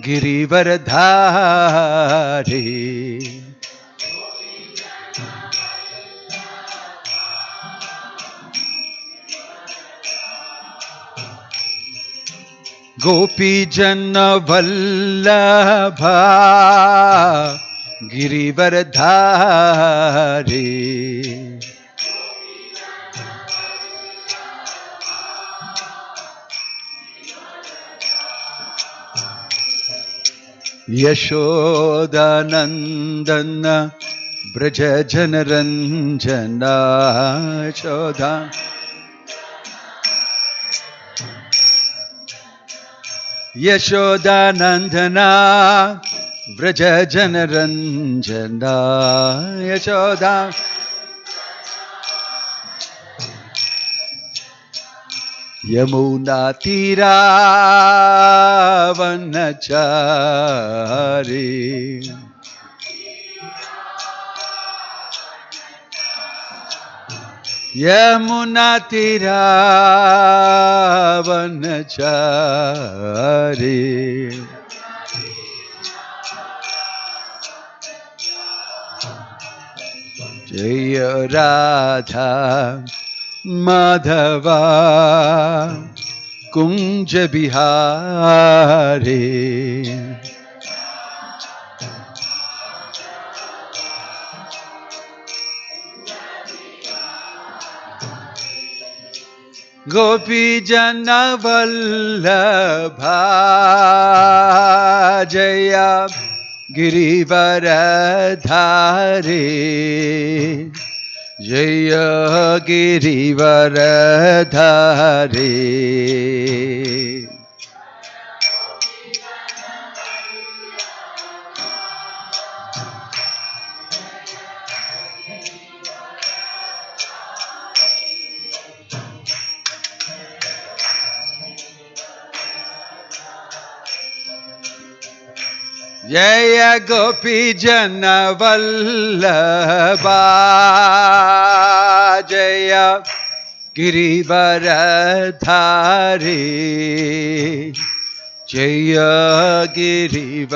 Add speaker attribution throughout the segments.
Speaker 1: गिरिवरधारी गोपी जन वल्लभा गिरिवरधारी यशोदानंदन ब्रज जनरंजना यशोदा यशोदानंदना ब्रज जनरंजना यशोदा यमुना तीरावनचारी यमुना तीरावनचारी जय राधा माधवा कुंज बिहारी गोपी जन वल्लभा जय गिरिवरधारी जय गिरिवरधारी जय गोपी जन वल्लभा जय गिरिवरधारी जय गिरिवरधारी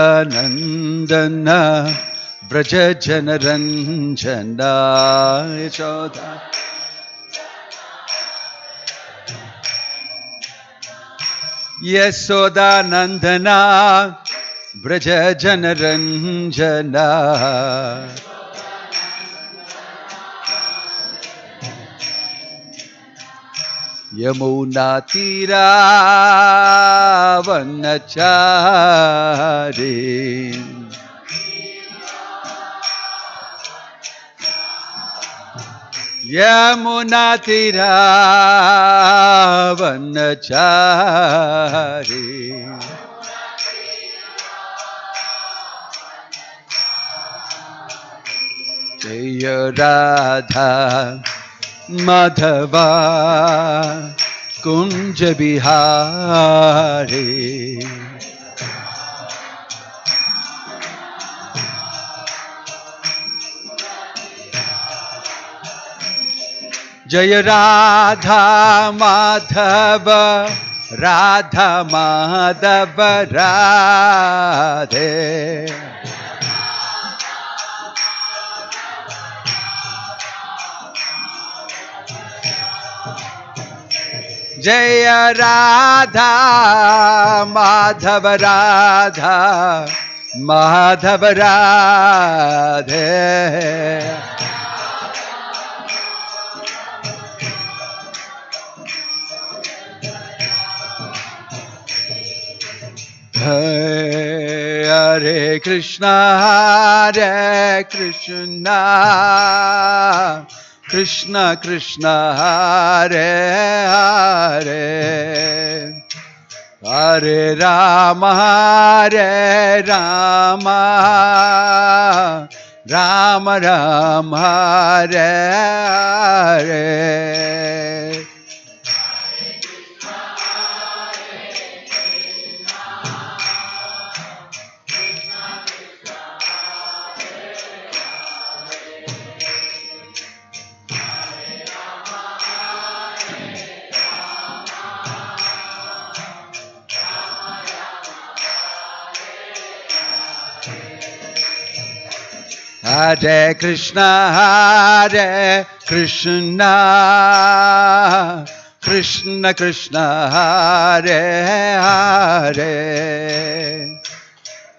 Speaker 1: यशोदानंदन ब्रज जनरंजना यशोदा यशोदानंदना ब्रज जनरंजना यमुना तीरावनचारी यमुना तीरावनचारी जय राधा माधवा कुंज बिहारी जय राधा माधव राधा माधव राधे जय राधा माधव राधा माधव राधे हरे Krishna Krishna Krishna Hare Hare Hare Rama, Hare Rama, Rama Rama, Hare Hare. Hare Krishna, Hare Krishna, Krishna Krishna, Hare Hare,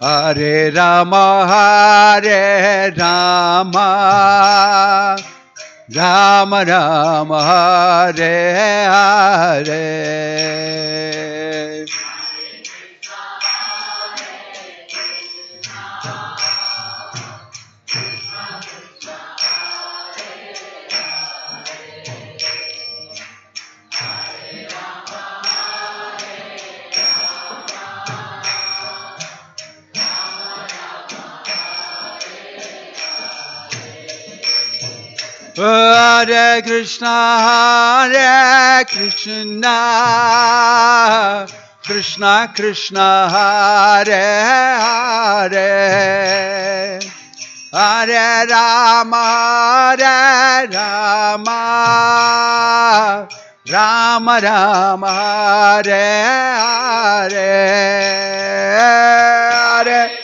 Speaker 1: Hare Rama, Hare Rama, Rama Rama, Hare Hare. Hare Krishna, Hare Krishna, Krishna Krishna, Hare Hare, Hare Rama, Hare Rama, Rama Rama, Hare Hare, Hare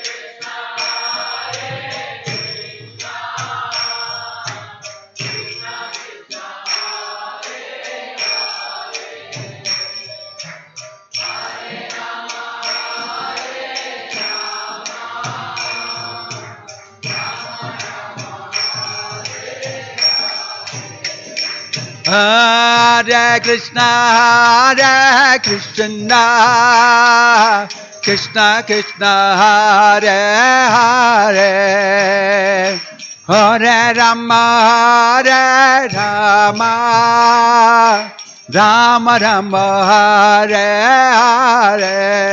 Speaker 1: Hare Krishna, Hare Krishna, Krishna Krishna, Hare Hare, Hare Rama, Hare Rama, Rama Rama, Hare Hare.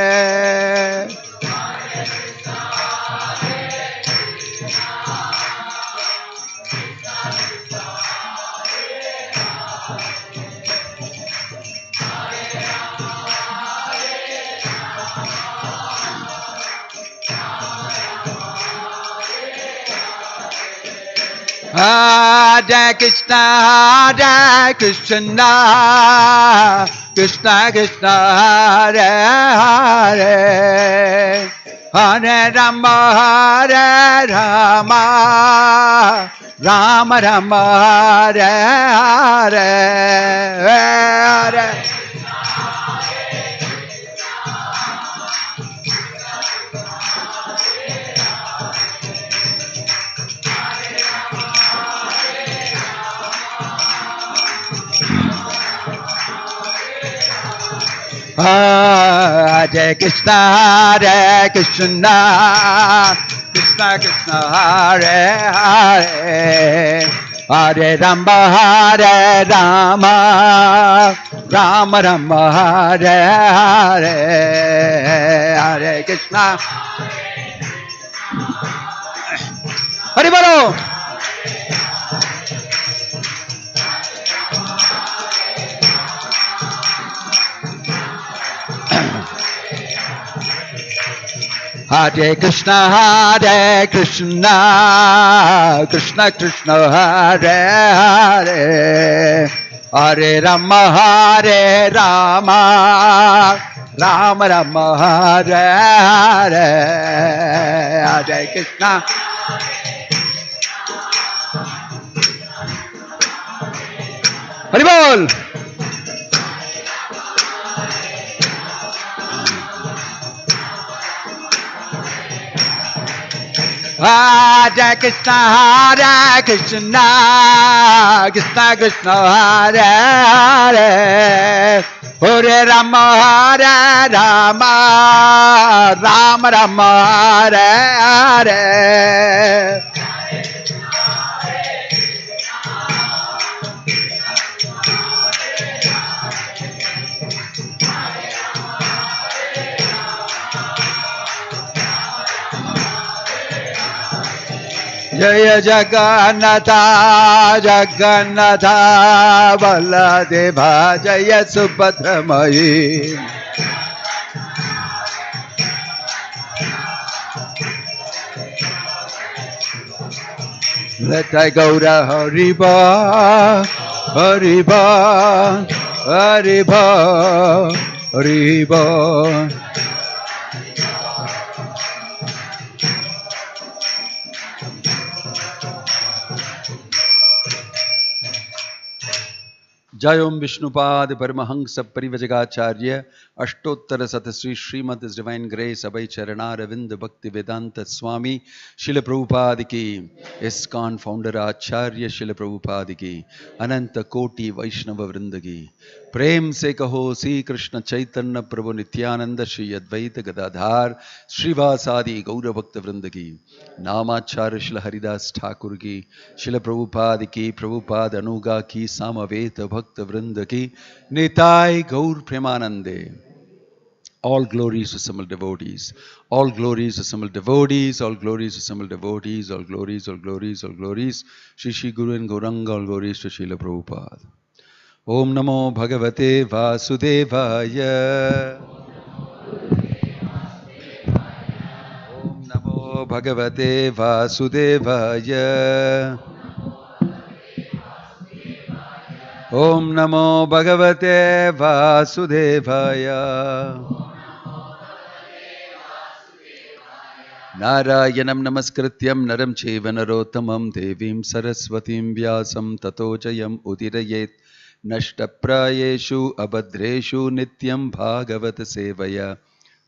Speaker 1: Hare Krishna, Hare Krishna, Krishna Krishna, Hare Hare, Hare Rama, Hare Rama, Rama Rama, Hare Hare, Hare Hare Krishna, Hare Krishna, Krishna Krishna, Hare Hare, Hare Rama, Hare Rama, Rama Rama, Hare Hare, Hare Krishna. Hare Bolo. Hare Krishna, Hare Krishna, Krishna Krishna, Hare Hare, Hare Rama, Hare Rama, Rama Rama, Hare Hare, Hare Krishna. Hare Bol. Hare Krishna, Hare Krishna, Krishna Krishna, Hare Hare, Hare Rama, Hare Rama, Rama Rama, Hare Hare. Jaya Jagannatha, Jagannatha, Baladeva, Jaya Subhadramayi. Let I go to Hariba, Hariba, Hariba, Hariba. Jayom Vishnupad Paramahansa Parivajagacharya Ashtottara Satasri Srimad His Divine Grace Abhay Charana Ravind Bhakti Vedanta Swami Srila Prabhupada ki ISKCON Founder Acharya Srila Prabhupada ki Ananta Koti Vaishnava Vrinda ki Prem se kaho Sri Krishna Chaitanya Prabhu Nityananda Shri Advaita Gadadhar Srivasadi Gaura Bhakta Vrinda ki Namacharya Srila Haridas Thakur ki Srila Prabhupada ki Prabhupada Anuga ki Samaveta Bhakta Vrinda ki Nitai Gaur Premanande. All glories to Simul devotees. All glories to Simul devotees. All glories to Simul devotees. All glories, all glories, all glories. Shri Shri Guru and Gauranga. All glories to Srila Prabhupada. Om Namo Bhagavate Vasudevaya. Om Namo Bhagavate Vasudevaya. Om Namo Bhagavate Vasudevaya. Narayanam Namaskrityam Naram Cheva Narottamam Devim Saraswatim Vyasam Tato Jayam Udirayet Nashtaprayeshu Abhadreshu Nityam Bhagavata Sevaya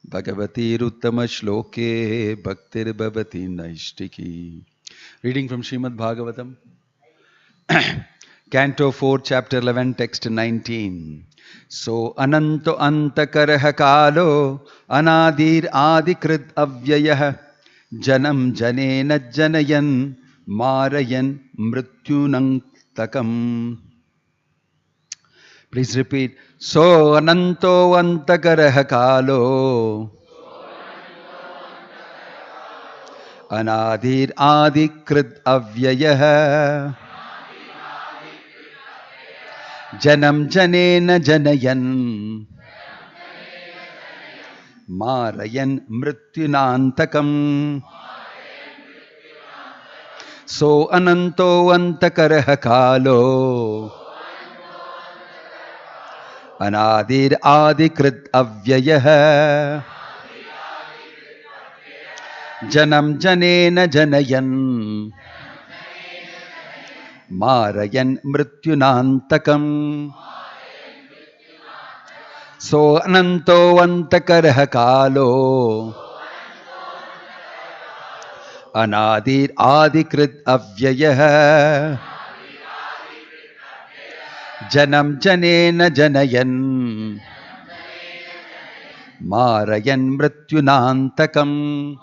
Speaker 1: Bhagavati Ruttama Shloke Bhaktir Bhavati Naishtiki. Reading from Srimad Bhagavatam, Canto 4, Chapter 11, Text 19. So Ananto Antakaraha Kalo Anadir Adikrit Avyayah Janam Janena Janayan Marayan Mrityunantakam. Please repeat. So Ananto Antakaraha Kalo Anadir Adikrit Avyayah Janam Janena Janayan Marayan Mrityunantakam. So Ananto Antakaraha Kalo Anadir Adikrit Avyayah Janam Janena Janayan Marayan Mrityunantakam. So Ananto Antakaraha Kalo Anadir Adikrit Avyayah Janam Janena Janayan Marayan Mrityunantakam.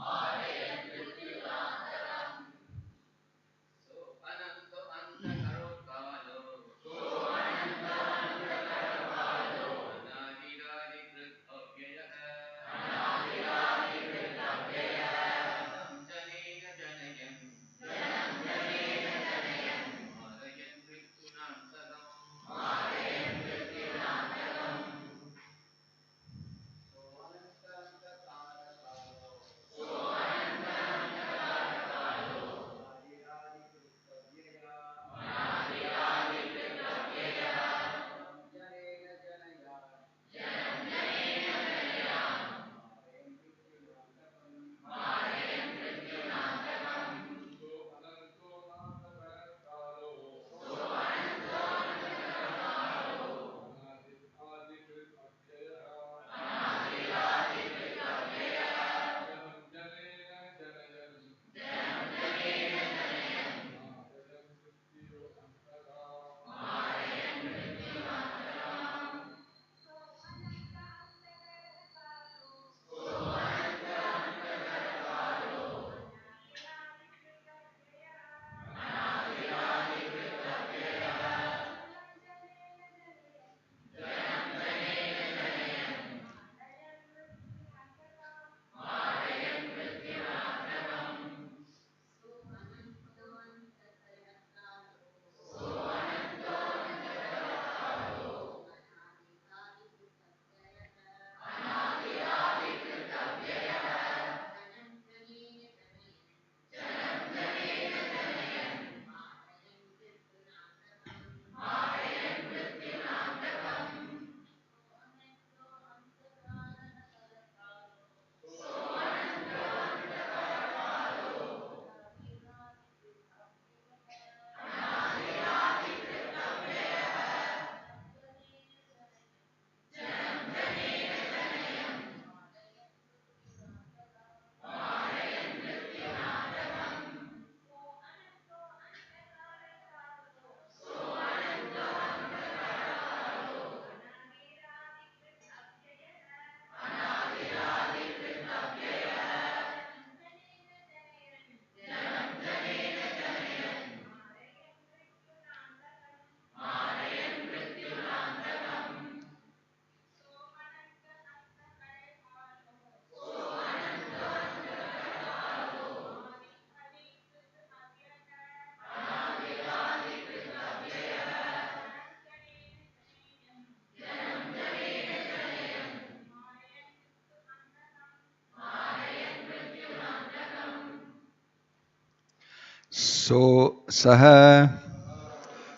Speaker 1: So Saha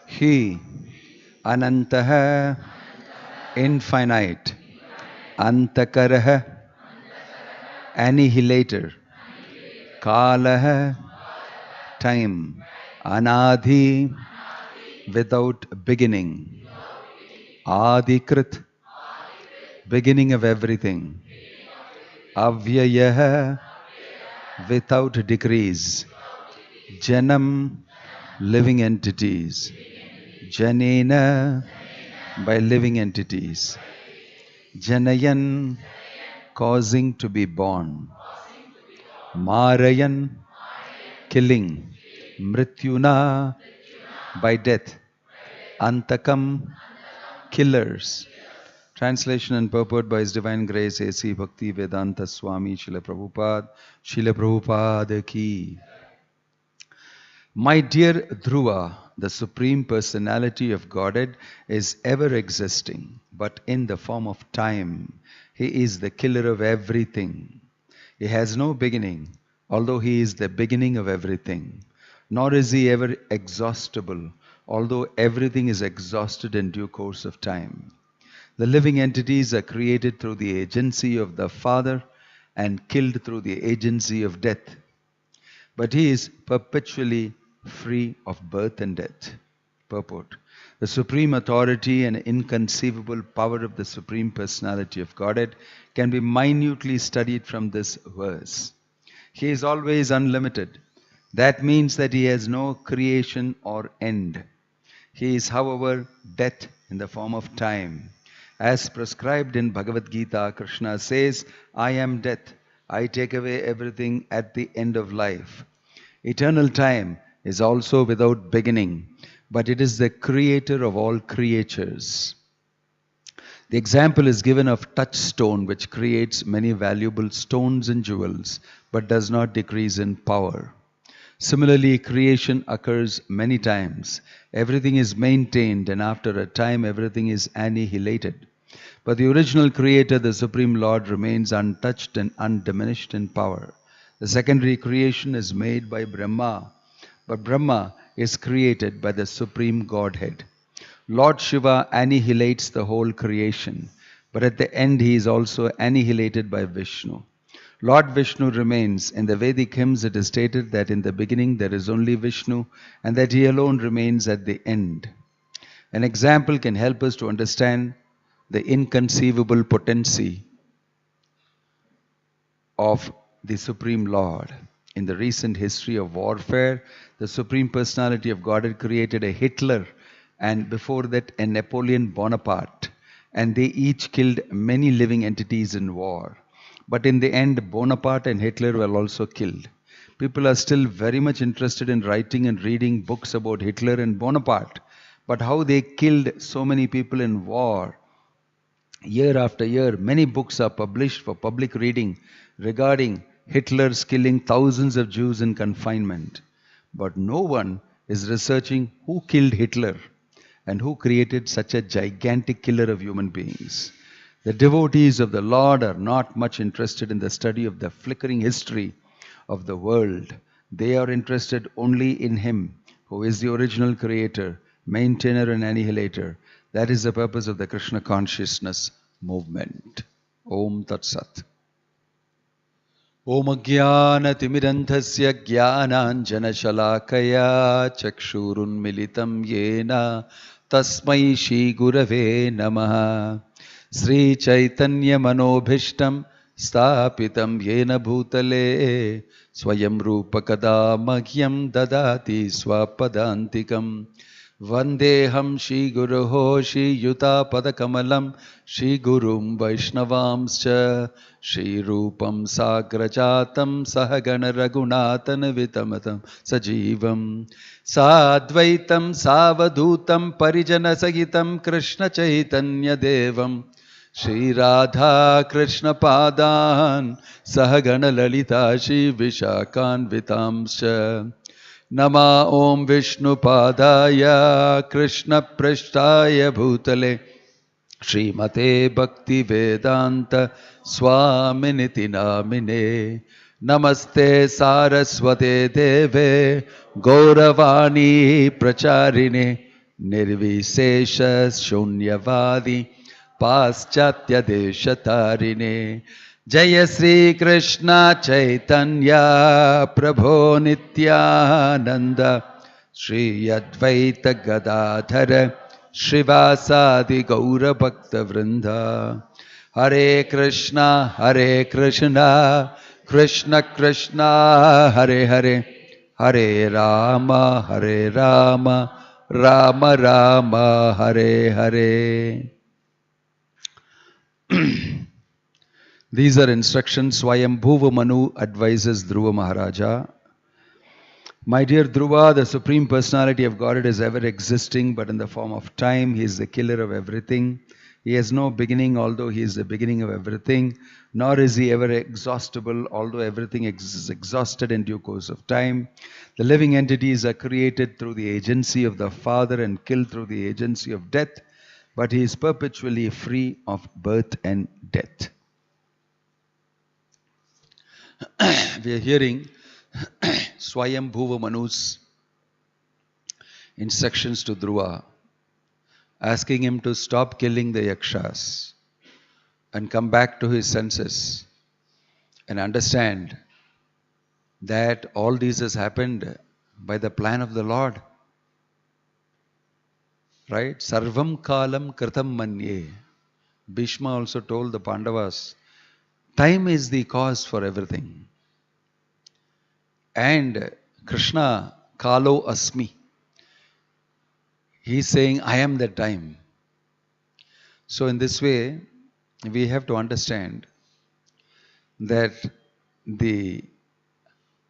Speaker 1: He Anantaha Infinite Antakaraha Annihilator Kalaha Time Anadhi without beginning Adikrit beginning of everything Avyayah without decrease Janam living entities Janena by living entities Janayan causing to be born Marayan killing Mrityuna by death Antakam killers. Translation and purport by His Divine Grace A.C. Bhakti Vedanta Swami Srila Prabhupada ki. My dear Dhruva, the Supreme Personality of Godhead is ever existing, but in the form of time. He is the killer of everything. He has no beginning, although He is the beginning of everything. Nor is He ever exhaustible, although everything is exhausted in due course of time. The living entities are created through the agency of the Father and killed through the agency of death. But He is perpetually free of birth and death. Purport. The supreme authority and inconceivable power of the Supreme Personality of Godhead can be minutely studied from this verse. He is always unlimited. That means that He has no creation or end. He is, however, death in the form of time. As prescribed in Bhagavad Gita, Krishna says, I am death. I take away everything at the end of life. Eternal time is also without beginning, but it is the creator of all creatures. The example is given of touchstone, which creates many valuable stones and jewels, but does not decrease in power. Similarly, creation occurs many times. Everything is maintained, and after a time everything is annihilated. But the original creator, the Supreme Lord, remains untouched and undiminished in power. The secondary creation is made by Brahma, but Brahma is created by the Supreme Godhead. Lord Shiva annihilates the whole creation, but at the end He is also annihilated by Vishnu. Lord Vishnu remains. In the Vedic hymns it is stated that in the beginning there is only Vishnu and that He alone remains at the end. An example can help us to understand the inconceivable potency of the Supreme Lord. In the recent history of warfare, the Supreme Personality of Godhead created a Hitler and before that a Napoleon Bonaparte, and they each killed many living entities in war. But in the end, Bonaparte and Hitler were also killed. People are still very much interested in writing and reading books about Hitler and Bonaparte, but how they killed so many people in war. Year after year, many books are published for public reading regarding Hitler's killing thousands of Jews in confinement. But no one is researching who killed Hitler and who created such a gigantic killer of human beings. The devotees of the Lord are not much interested in the study of the flickering history of the world. They are interested only in Him, who is the original creator, maintainer and annihilator. That is the purpose of the Krishna consciousness movement. Om Tat Sat. Om Ajnana Timiranthasya Jnananjana Shalakaya Chakshurun Militam Yena Tasmai Shri Gurave Namaha. Sri Chaitanya Manobhishtam Stapitam Yena Bhutale Swayam Rupa Kada Mahyam Dadati Swapadantikam. Vandeham Shri Guruho Shri Yuta Padakamalam Shri Gurum Vaishnavamscha Shri Rupam Sagrajatam Sahagana Raghunathan Vitamatam Sajivam Sadvaitam Savadutam Parijana Sagitam Krishna Chaitanya Devam Shri Radha Krishna Padan Sahagana Lalita Shri Vishakan Vitamscha. Nama Om Vishnu Padaya Krishna Prishtaya Bhutale Srimate Bhakti Vedanta Swaminiti Namine Namaste Saraswate Deve Gauravani Pracharine Nirvishesha Shunyavadi Paschatya Deshatarine Jaya Sri Krishna Chaitanya Prabho Nityananda Shri Advaita Gadadhara Shrivasadi Gaura Bhakta Vrinda Hare Krishna Krishna Krishna Hare Hare Hare Rama Rama Rama Hare Hare. These are instructions Swayambhuva Manu advises Dhruva Maharaja. My dear Dhruva, the Supreme Personality of Godhead is ever existing, but in the form of time. He is the killer of everything. He has no beginning, although He is the beginning of everything. Nor is He ever exhaustible, although everything is exhausted in due course of time. The living entities are created through the agency of the Father and killed through the agency of death, but He is perpetually free of birth and death. We are hearing Swayambhuva Manu's instructions to Dhruva, asking him to stop killing the yakshas and come back to his senses and understand that all this has happened by the plan of the Lord. Right? Sarvam kalam kritam manye. Bhishma also told the Pandavas, time is the cause for everything. And Krishna, Kalo Asmi. He is saying, I am that time. So in this way, we have to understand that the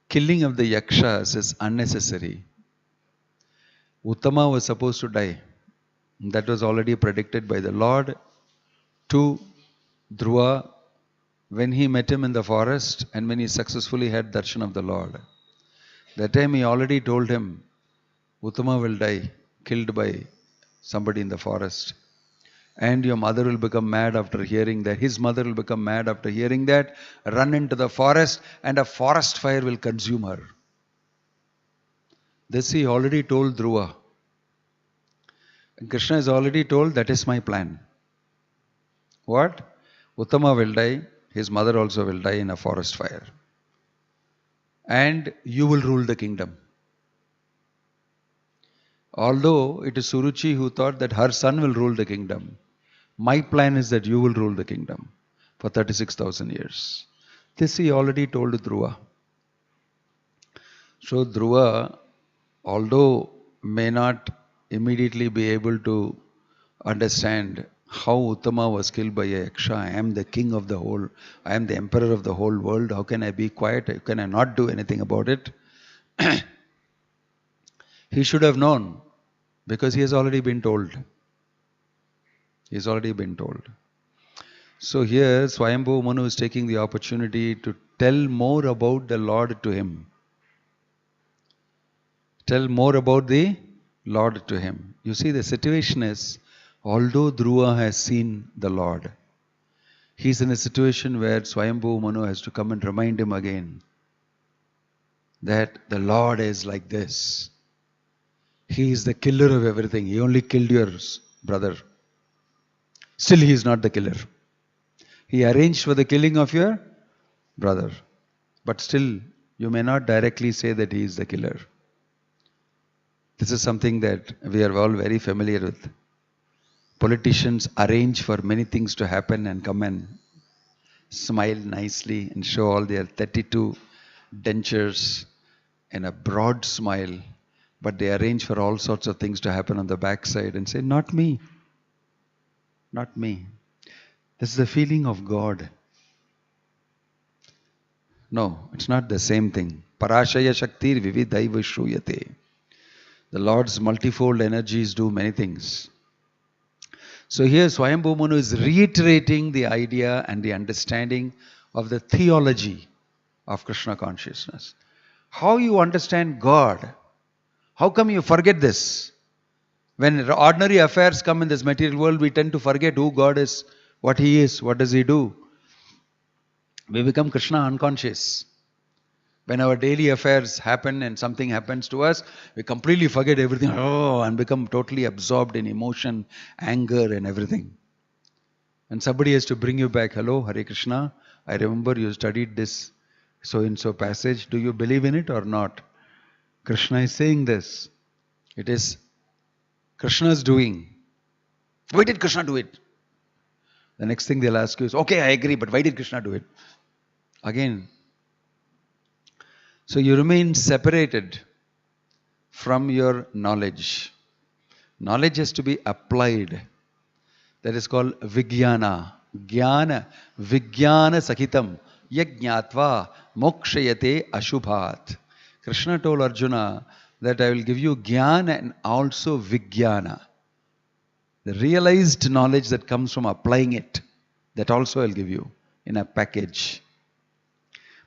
Speaker 1: killing of the yakshas is unnecessary. Uttama was supposed to die. That was already predicted by the Lord to Dhruva when he met him in the forest and when he successfully had darshan of the Lord. That time he already told him, Uttama will die, killed by somebody in the forest. And your mother will become mad after hearing that. His mother will become mad after hearing that, run into the forest, and a forest fire will consume her. This he already told Dhruva. And Krishna has already told, that is my plan. What? Uttama will die, his mother also will die in a forest fire. And you will rule the kingdom. Although it is Suruchi who thought that her son will rule the kingdom, my plan is that you will rule the kingdom for 36,000 years. This he already told Dhruva. So Dhruva, although may not immediately be able to understand how Uttama was killed by a yaksha, I am the king of the whole, I am the emperor of the whole world, how can I be quiet, how can I not do anything about it? He should have known, because he has already been told. He has already been told. So here Swayambhuva Manu is taking the opportunity to tell more about the Lord to him. Tell more about the Lord to him. You see, the situation is, although Dhruva has seen the Lord, he is in a situation where Swayambhuva Manu has to come and remind him again that the Lord is like this. He is the killer of everything. He only killed your brother. Still he is not the killer. He arranged for the killing of your brother. But still, you may not directly say that he is the killer. This is something that we are all very familiar with. Politicians arrange for many things to happen and come and smile nicely and show all their 32 dentures and a broad smile. But they arrange for all sorts of things to happen on the backside and say, not me. Not me. This is the feeling of God. No, it's not the same thing. Parashaya Shaktir Vividhaiva Shruyate. The Lord's multifold energies do many things. So here Swayambhuva Manu is reiterating the idea and the understanding of the theology of Krishna consciousness. How you understand God? How come you forget this? When ordinary affairs come in this material world, we tend to forget who God is, what He is, what does He do. We become Krishna unconscious. When our daily affairs happen and something happens to us, we completely forget everything, and become totally absorbed in emotion, anger and everything. And somebody has to bring you back. Hello, Hare Krishna. I remember you studied this so-and-so passage. Do you believe in it or not? Krishna is saying this. It is Krishna's doing. Why did Krishna do it? The next thing they'll ask you is, okay, I agree, but why did Krishna do it? Again. So you remain separated from your knowledge. Knowledge has to be applied. That is called Vijnana. Jnana. Vijnana Sakitam. Yajnatva mokshayate ashubhat. Krishna told Arjuna that I will give you Jnana and also Vijnana. The realized knowledge that comes from applying it, that also I'll give you in a package.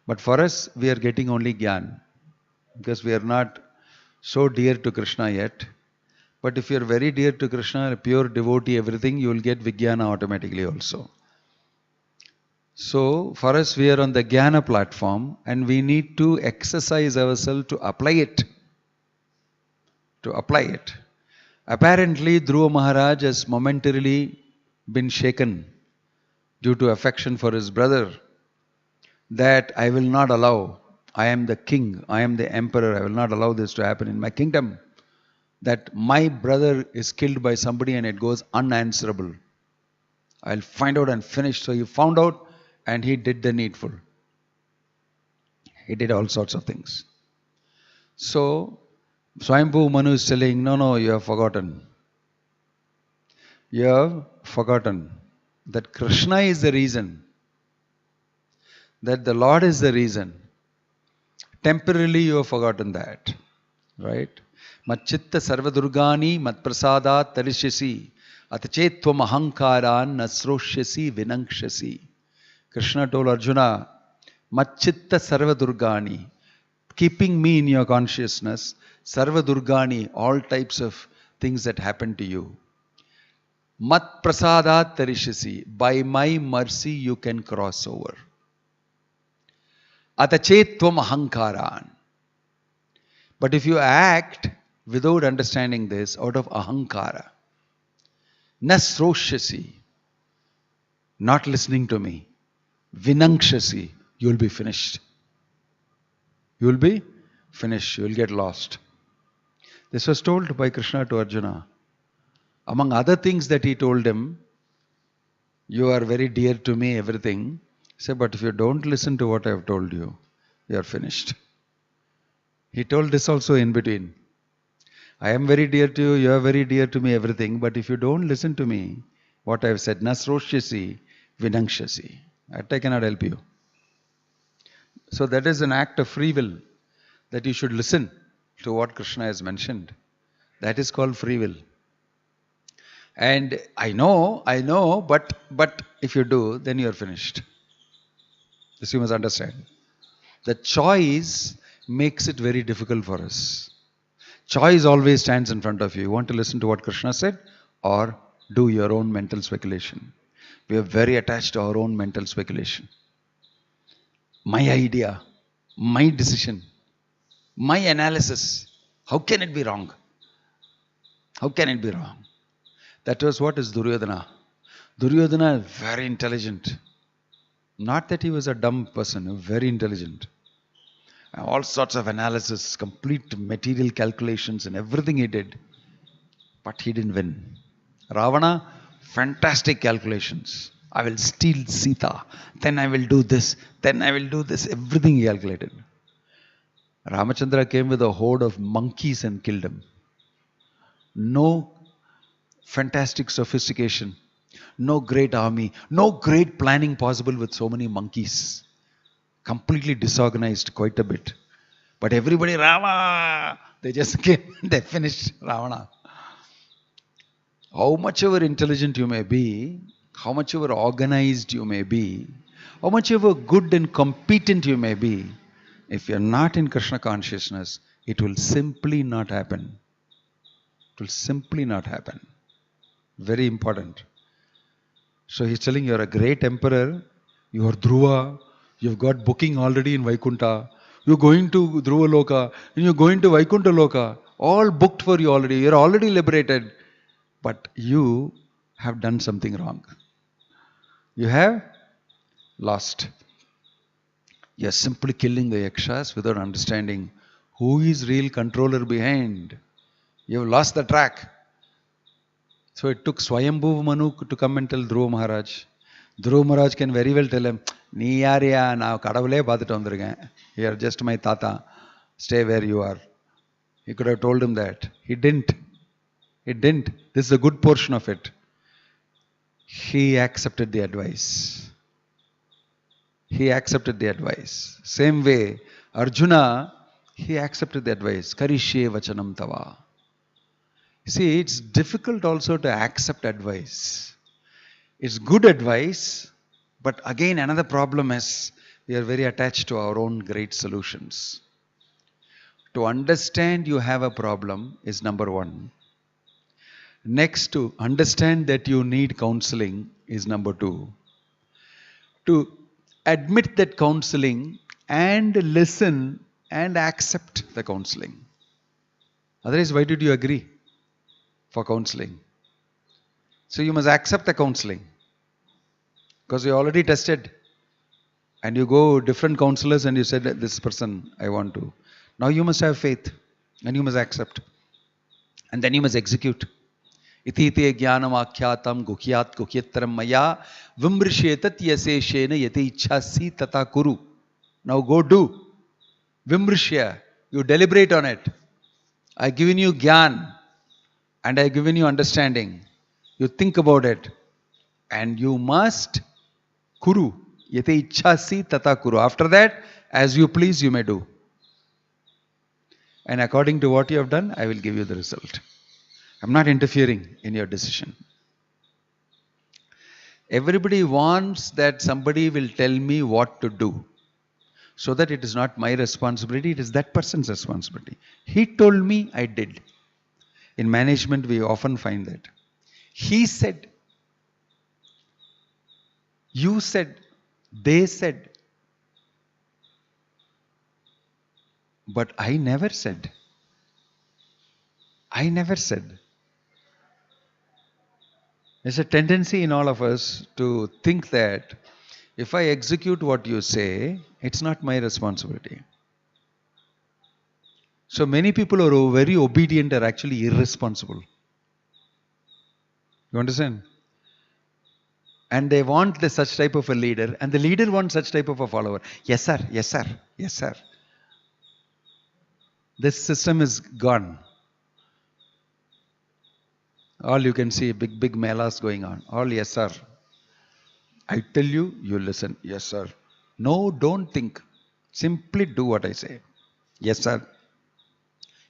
Speaker 1: But for us, we are getting only Jnana because we are not so dear to Krishna yet. But if you are very dear to Krishna, a pure devotee, everything, you will get Vijnana automatically also. So, for us, we are on the Jnana platform and we need to exercise ourselves to apply it. To apply it. Apparently, Dhruva Maharaj has momentarily been shaken due to affection for his brother, that I will not allow. I am the king, I am the emperor, I will not allow this to happen in my kingdom. That my brother is killed by somebody and it goes unanswerable. I'll find out and finish. So he found out and he did the needful. He did all sorts of things. So Swayambhu Manu is telling, no, you have forgotten. You have forgotten that Krishna is the reason. That the Lord is the reason. Temporarily you have forgotten that. Right? Matchitta sarvadurgani matprasadat tarishyasi atachetvam ahankaran nasroshyasi vinangshasi. Krishna told Arjuna, Matchitta sarvadurgani, keeping me in your consciousness, sarvadurgani, all types of things that happen to you. Mat prasadat tarishyasi, by my mercy you can cross over. Atachetvam ahankaran. But if you act without understanding this, out of ahankara, nasroshyasi, not listening to me, vinangshasi, you will be finished. You will be finished. You will get lost. This was told by Krishna to Arjuna. Among other things that he told him, you are very dear to me, everything. He said, but if you don't listen to what I have told you, you are finished. He told this also in between. I am very dear to you, you are very dear to me, everything. But if you don't listen to me, what I have said, nasroshyasi, vinangshasi, that I cannot help you. So that is an act of free will, that you should listen to what Krishna has mentioned. That is called free will. And I know, but if you do, then you are finished. This you must understand. The choice makes it very difficult for us. Choice always stands in front of you. You want to listen to what Krishna said or do your own mental speculation. We are very attached to our own mental speculation. My idea, my decision, my analysis. How can it be wrong? How can it be wrong? That was what is Duryodhana. Duryodhana is very intelligent. Not that he was a dumb person, very intelligent. All sorts of analysis, complete material calculations and everything he did. But he didn't win. Ravana, fantastic calculations. I will steal Sita, then I will do this, then I will do this. Everything he calculated. Ramachandra came with a horde of monkeys and killed him. No fantastic sophistication, no great army, no great planning possible with so many monkeys. Completely disorganized quite a bit. But everybody, Rama, they just came, they finished Ravana. How much ever intelligent you may be, how much ever organized you may be, how much ever good and competent you may be, if you are not in Krishna consciousness, it will simply not happen. It will simply not happen. Very important. So he's telling you are a great emperor, you are Dhruva, you've got booking already in Vaikunta. You're going to Dhruva Loka, and you're going to Vaikuntha Loka. All booked for you already. You're already liberated. But you have done something wrong. You have lost. You're simply killing the yakshas without understanding who is real controller behind. You've lost the track. So it took Swayambhuva Manu to come and tell Dhruva Maharaj. Dhruva Maharaj can very well tell him, "Nee yaariya, na kadavule paatittu vandirukken. You are just my tata. Stay where you are." He could have told him that. He didn't. He didn't. This is a good portion of it. He accepted the advice. He accepted the advice. Same way, Arjuna, he accepted the advice. Karishye vachanam tava. See, it's difficult also to accept advice. It's good advice, but again another problem is we are very attached to our own great solutions. To understand you have a problem is number one. Next, to understand that you need counseling is number two. To admit that counseling and listen and accept the counseling. Otherwise, why did you agree for counseling? So you must accept the counseling because you already tested and you go different counselors and you said, this person I want to. Now you must have faith and you must accept and then you must execute. Iti ite jnanam akyatam guhyat guhyatram maya vimrishetat yaseshena yati ichhasi tata kuru. Now go do. Vimrishya. You deliberate on it. I have given you jnana and I have given you understanding. You think about it and you must kuru. Yate ichhasi tata kuru. After that, as you please, you may do. And according to what you have done, I will give you the result. I'm not interfering in your decision. Everybody wants that somebody will tell me what to do. So that it is not my responsibility, it is that person's responsibility. He told me, I did. In management, we often find that. He said, you said, they said. But I never said. I never said. There's a tendency in all of us to think that if I execute what you say, it's not my responsibility. So many people who are very obedient are actually irresponsible. You understand? And they want such type of a leader, and the leader wants such type of a follower. Yes, sir. Yes, sir. Yes, sir. This system is gone. All you can see, big melas going on. All yes, sir. I tell you, you listen. Yes, sir. No, don't think. Simply do what I say. Yes, sir.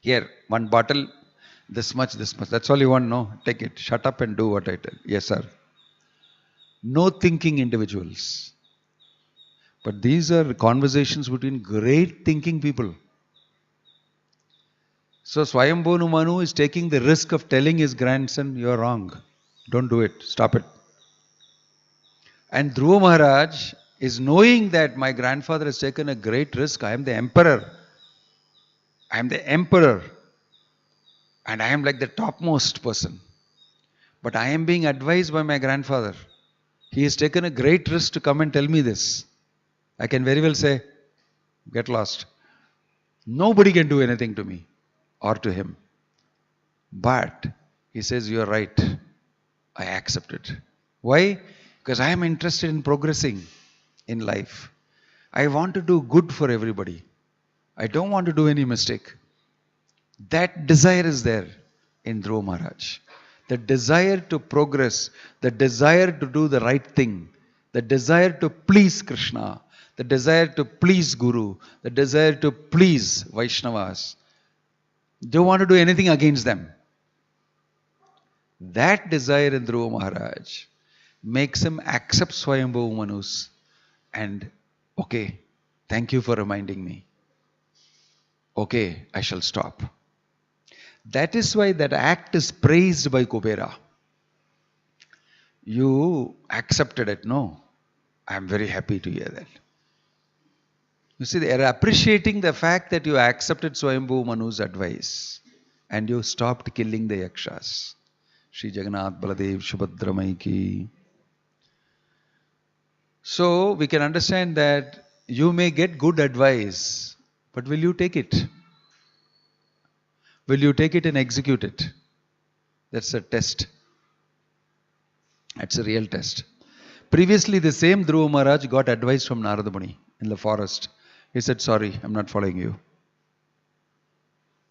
Speaker 1: Here, one bottle, this much, this much. That's all you want, no? Take it. Shut up and do what I tell. Yes, sir. No thinking individuals. But these are conversations between great thinking people. So Swayambhu Manu is taking the risk of telling his grandson, you are wrong. Don't do it. Stop it. And Dhruva Maharaj is knowing that my grandfather has taken a great risk. I am the emperor. I am the emperor. And I am like the topmost person. But I am being advised by my grandfather. He has taken a great risk to come and tell me this. I can very well say, get lost. Nobody can do anything to me or to him. But he says, you are right. I accept it. Why? Because I am interested in progressing in life. I want to do good for everybody. I don't want to do any mistake. That desire is there in Dhruva Maharaj. The desire to progress, the desire to do the right thing, the desire to please Krishna, the desire to please Guru, the desire to please Vaishnavas. Don't want to do anything against them. That desire in Dhruva Maharaj makes him accept Swayambhu Manus and, okay, thank you for reminding me. Okay, I shall stop. That is why that act is praised by Kubera. You accepted it, no? I am very happy to hear that. You see, they are appreciating the fact that you accepted Swayambhu Manu's advice and you stopped killing the yakshas. Shri Jagannath Baladev Subhadramai ki. So we can understand that you may get good advice, but will you take it? Will you take it and execute it? That's a test. That's a real test. Previously, the same Dhruva Maharaj got advice from Narada Muni in the forest. He said, sorry, I'm not following you.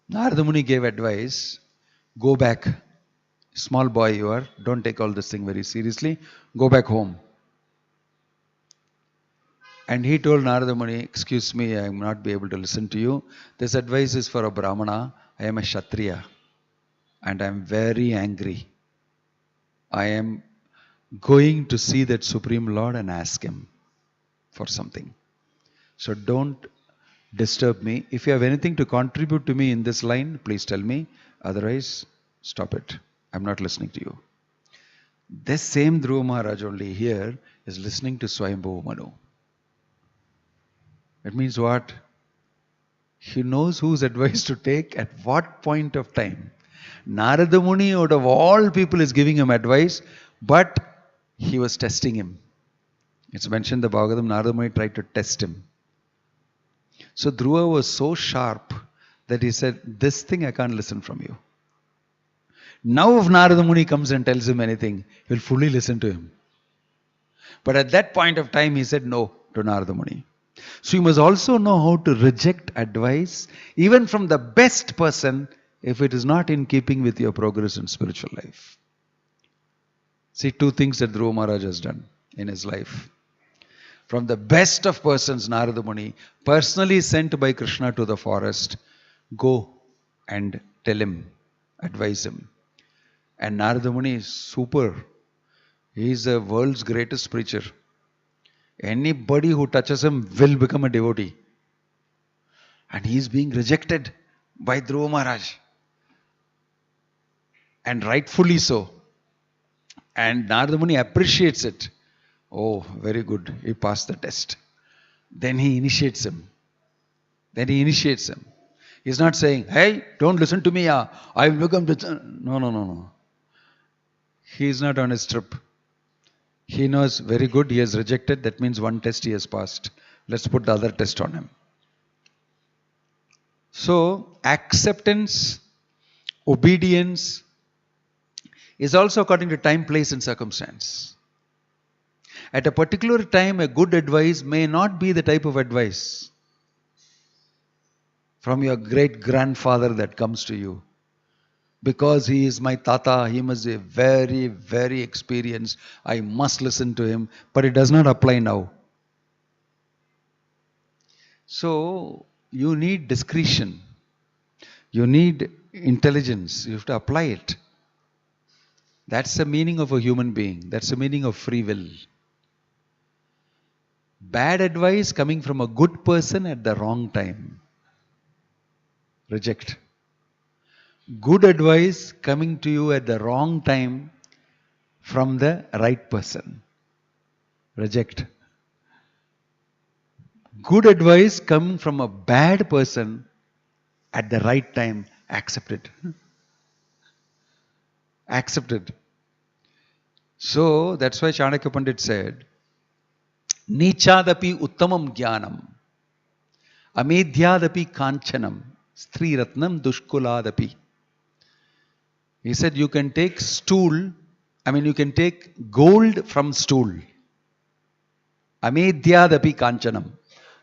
Speaker 1: Narada Muni gave advice, go back. Small boy you are, don't take all this thing very seriously. Go back home. And he told Narada Muni, excuse me, I will not be able to listen to you. This advice is for a Brahmana. I am a Kshatriya. And I am very angry. I am going to see that Supreme Lord and ask him for something. So don't disturb me. If you have anything to contribute to me in this line, please tell me. Otherwise, stop it. I'm not listening to you. This same Dhruva Maharaj only here is listening to Swayambhu Manu. It means what? He knows whose advice to take at what point of time. Narada Muni out of all people is giving him advice, but he was testing him. It's mentioned in the Bhagavatam, Narada Muni tried to test him. So Dhruva was so sharp that he said, this thing I can't listen from you. Now if Narada Muni comes and tells him anything, he will fully listen to him. But at that point of time, he said no to Narada Muni. So you must also know how to reject advice, even from the best person, if it is not in keeping with your progress in spiritual life. See, two things that Dhruva Maharaj has done in his life. From the best of persons, Narada Muni, personally sent by Krishna to the forest, go and tell him, advise him. And Narada Muni is super. He is the world's greatest preacher. Anybody who touches him will become a devotee. And he is being rejected by Dhruva Maharaj. And rightfully so. And Narada Muni appreciates it. Oh, very good. He passed the test. Then he initiates him. He's not saying, hey, don't listen to me. I will become... No. He is not on his trip. He knows very good. He has rejected. That means one test he has passed. Let's put the other test on him. So, acceptance, obedience is also according to time, place and circumstance. At a particular time, a good advice may not be the type of advice from your great grandfather that comes to you. Because he is my tata, he must be very, very experienced. I must listen to him. But it does not apply now. So, you need discretion. You need intelligence. You have to apply it. That's the meaning of a human being. That's the meaning of free will. Bad advice coming from a good person at the wrong time. Reject. Good advice coming to you at the wrong time from the right person. Reject. Good advice coming from a bad person at the right time. Accept it. Accept it. So that's why Chanakya Pandit said, Nichadapi uttamam jnanam, amedhyadapi kanchanam, stri ratnam dushkuladapi. He said you can take you can take gold from stool. Amedhyadapi kanchanam.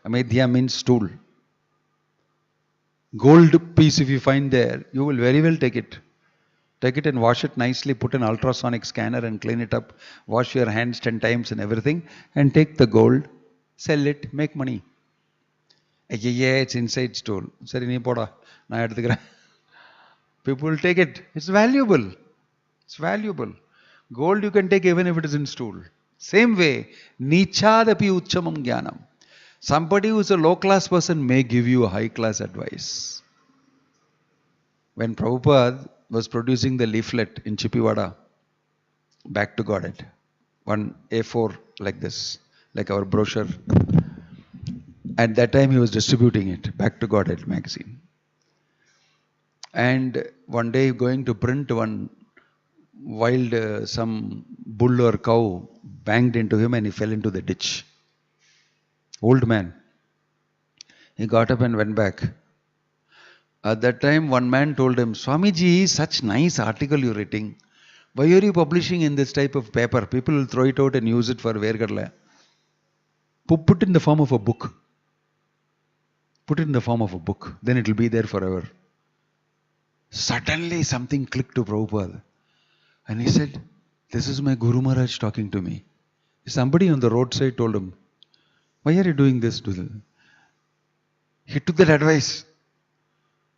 Speaker 1: Amedhya means stool. Gold piece if you find there, you will very well take it. Take it and wash it nicely, put an ultrasonic scanner and clean it up. Wash your hands 10 times and everything. And take the gold, sell it, make money. Yeah, it's inside stool. People will take it. It's valuable. It's valuable. Gold you can take even if it is in stool. Same way, nichadapi uchamam jnanam. Somebody who is a low class person may give you a high class advice. When Prabhupada was producing the leaflet in Chippiwada, Back to Godhead, one A4 like this, like our brochure. At that time he was distributing it, Back to Godhead magazine. And one day going to print, one wild, some bull or cow banged into him and he fell into the ditch. Old man. He got up and went back. At that time, one man told him, Swamiji, such nice article you're writing. Why are you publishing in this type of paper? People will throw it out and use it for Vergadla. Put it in the form of a book. Put it in the form of a book. Then it will be there forever. Suddenly something clicked to Prabhupada. And he said, this is my Guru Maharaj talking to me. Somebody on the roadside told him, why are you doing this? He took that advice.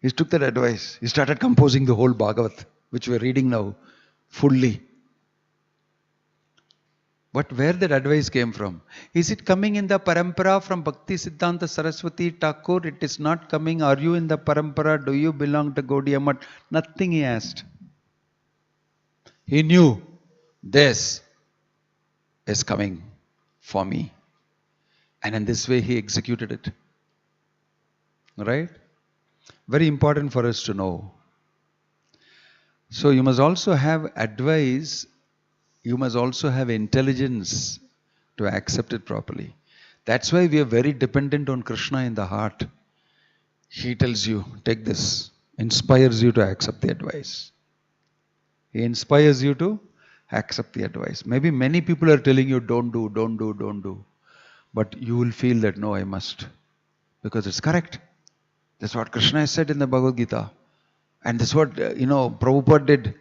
Speaker 1: He took that advice. He started composing the whole Bhagavat, which we are reading now, fully. But where that advice came from? Is it coming in the parampara from Bhakti Siddhanta Saraswati Thakur? It is not coming. Are you in the parampara? Do you belong to Gaudiya Math? Nothing he asked. He knew this is coming for me. And in this way he executed it. Right? Very important for us to know. So you must also have advice. You must also have intelligence to accept it properly. That's why we are very dependent on Krishna in the heart. He tells you, take this. Inspires you to accept the advice. He inspires you to accept the advice. Maybe many people are telling you, don't do. But you will feel that, no, I must. Because it's correct. That's what Krishna has said in the Bhagavad Gita. And that's what, Prabhupada did.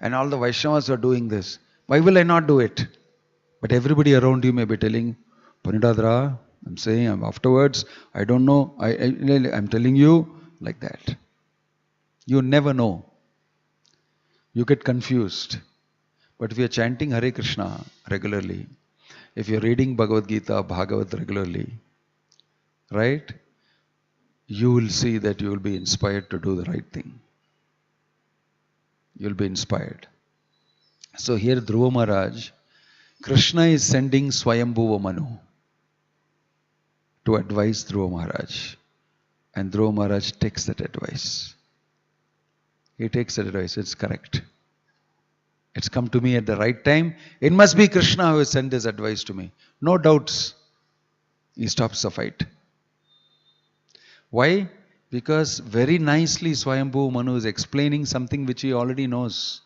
Speaker 1: And all the Vaishnavas are doing this. Why will I not do it? But everybody around you may be telling, Panidadra, I'm saying, afterwards, I don't know, I'm telling you like that. You never know. You get confused. But if you're chanting Hare Krishna regularly, if you're reading Bhagavad Gita, Bhagavat regularly, right? You will see that you will be inspired to do the right thing. You will be inspired. So here Dhruva Maharaj, Krishna is sending Swayambhuva Manu to advise Dhruva Maharaj. And Dhruva Maharaj takes that advice. He takes that advice. It's correct. It's come to me at the right time. It must be Krishna who has sent this advice to me. No doubts. He stops the fight. Why? Because very nicely Swayambhuva Manu is explaining something which he already knows.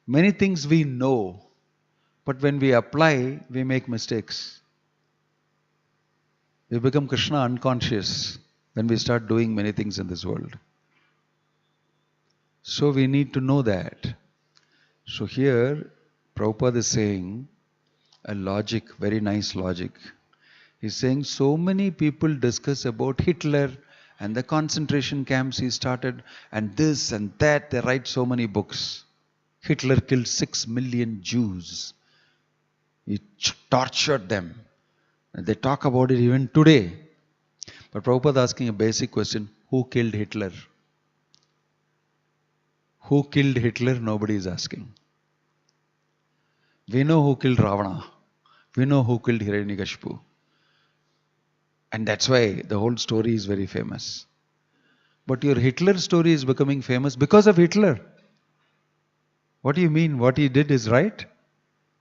Speaker 1: Many things we know, but when we apply, we make mistakes. We become Krishna unconscious when we start doing many things in this world. So we need to know that. So here, Prabhupada is saying a logic, very nice logic. He's saying so many people discuss about Hitler and the concentration camps he started and this and that. They write so many books. Hitler killed 6 million Jews. He tortured them. And they talk about it even today. But Prabhupada is asking a basic question. Who killed Hitler? Who killed Hitler? Nobody is asking. We know who killed Ravana. We know who killed Hiranyakashipu. And that's why the whole story is very famous. But your Hitler story is becoming famous because of Hitler. What do you mean? What he did is right?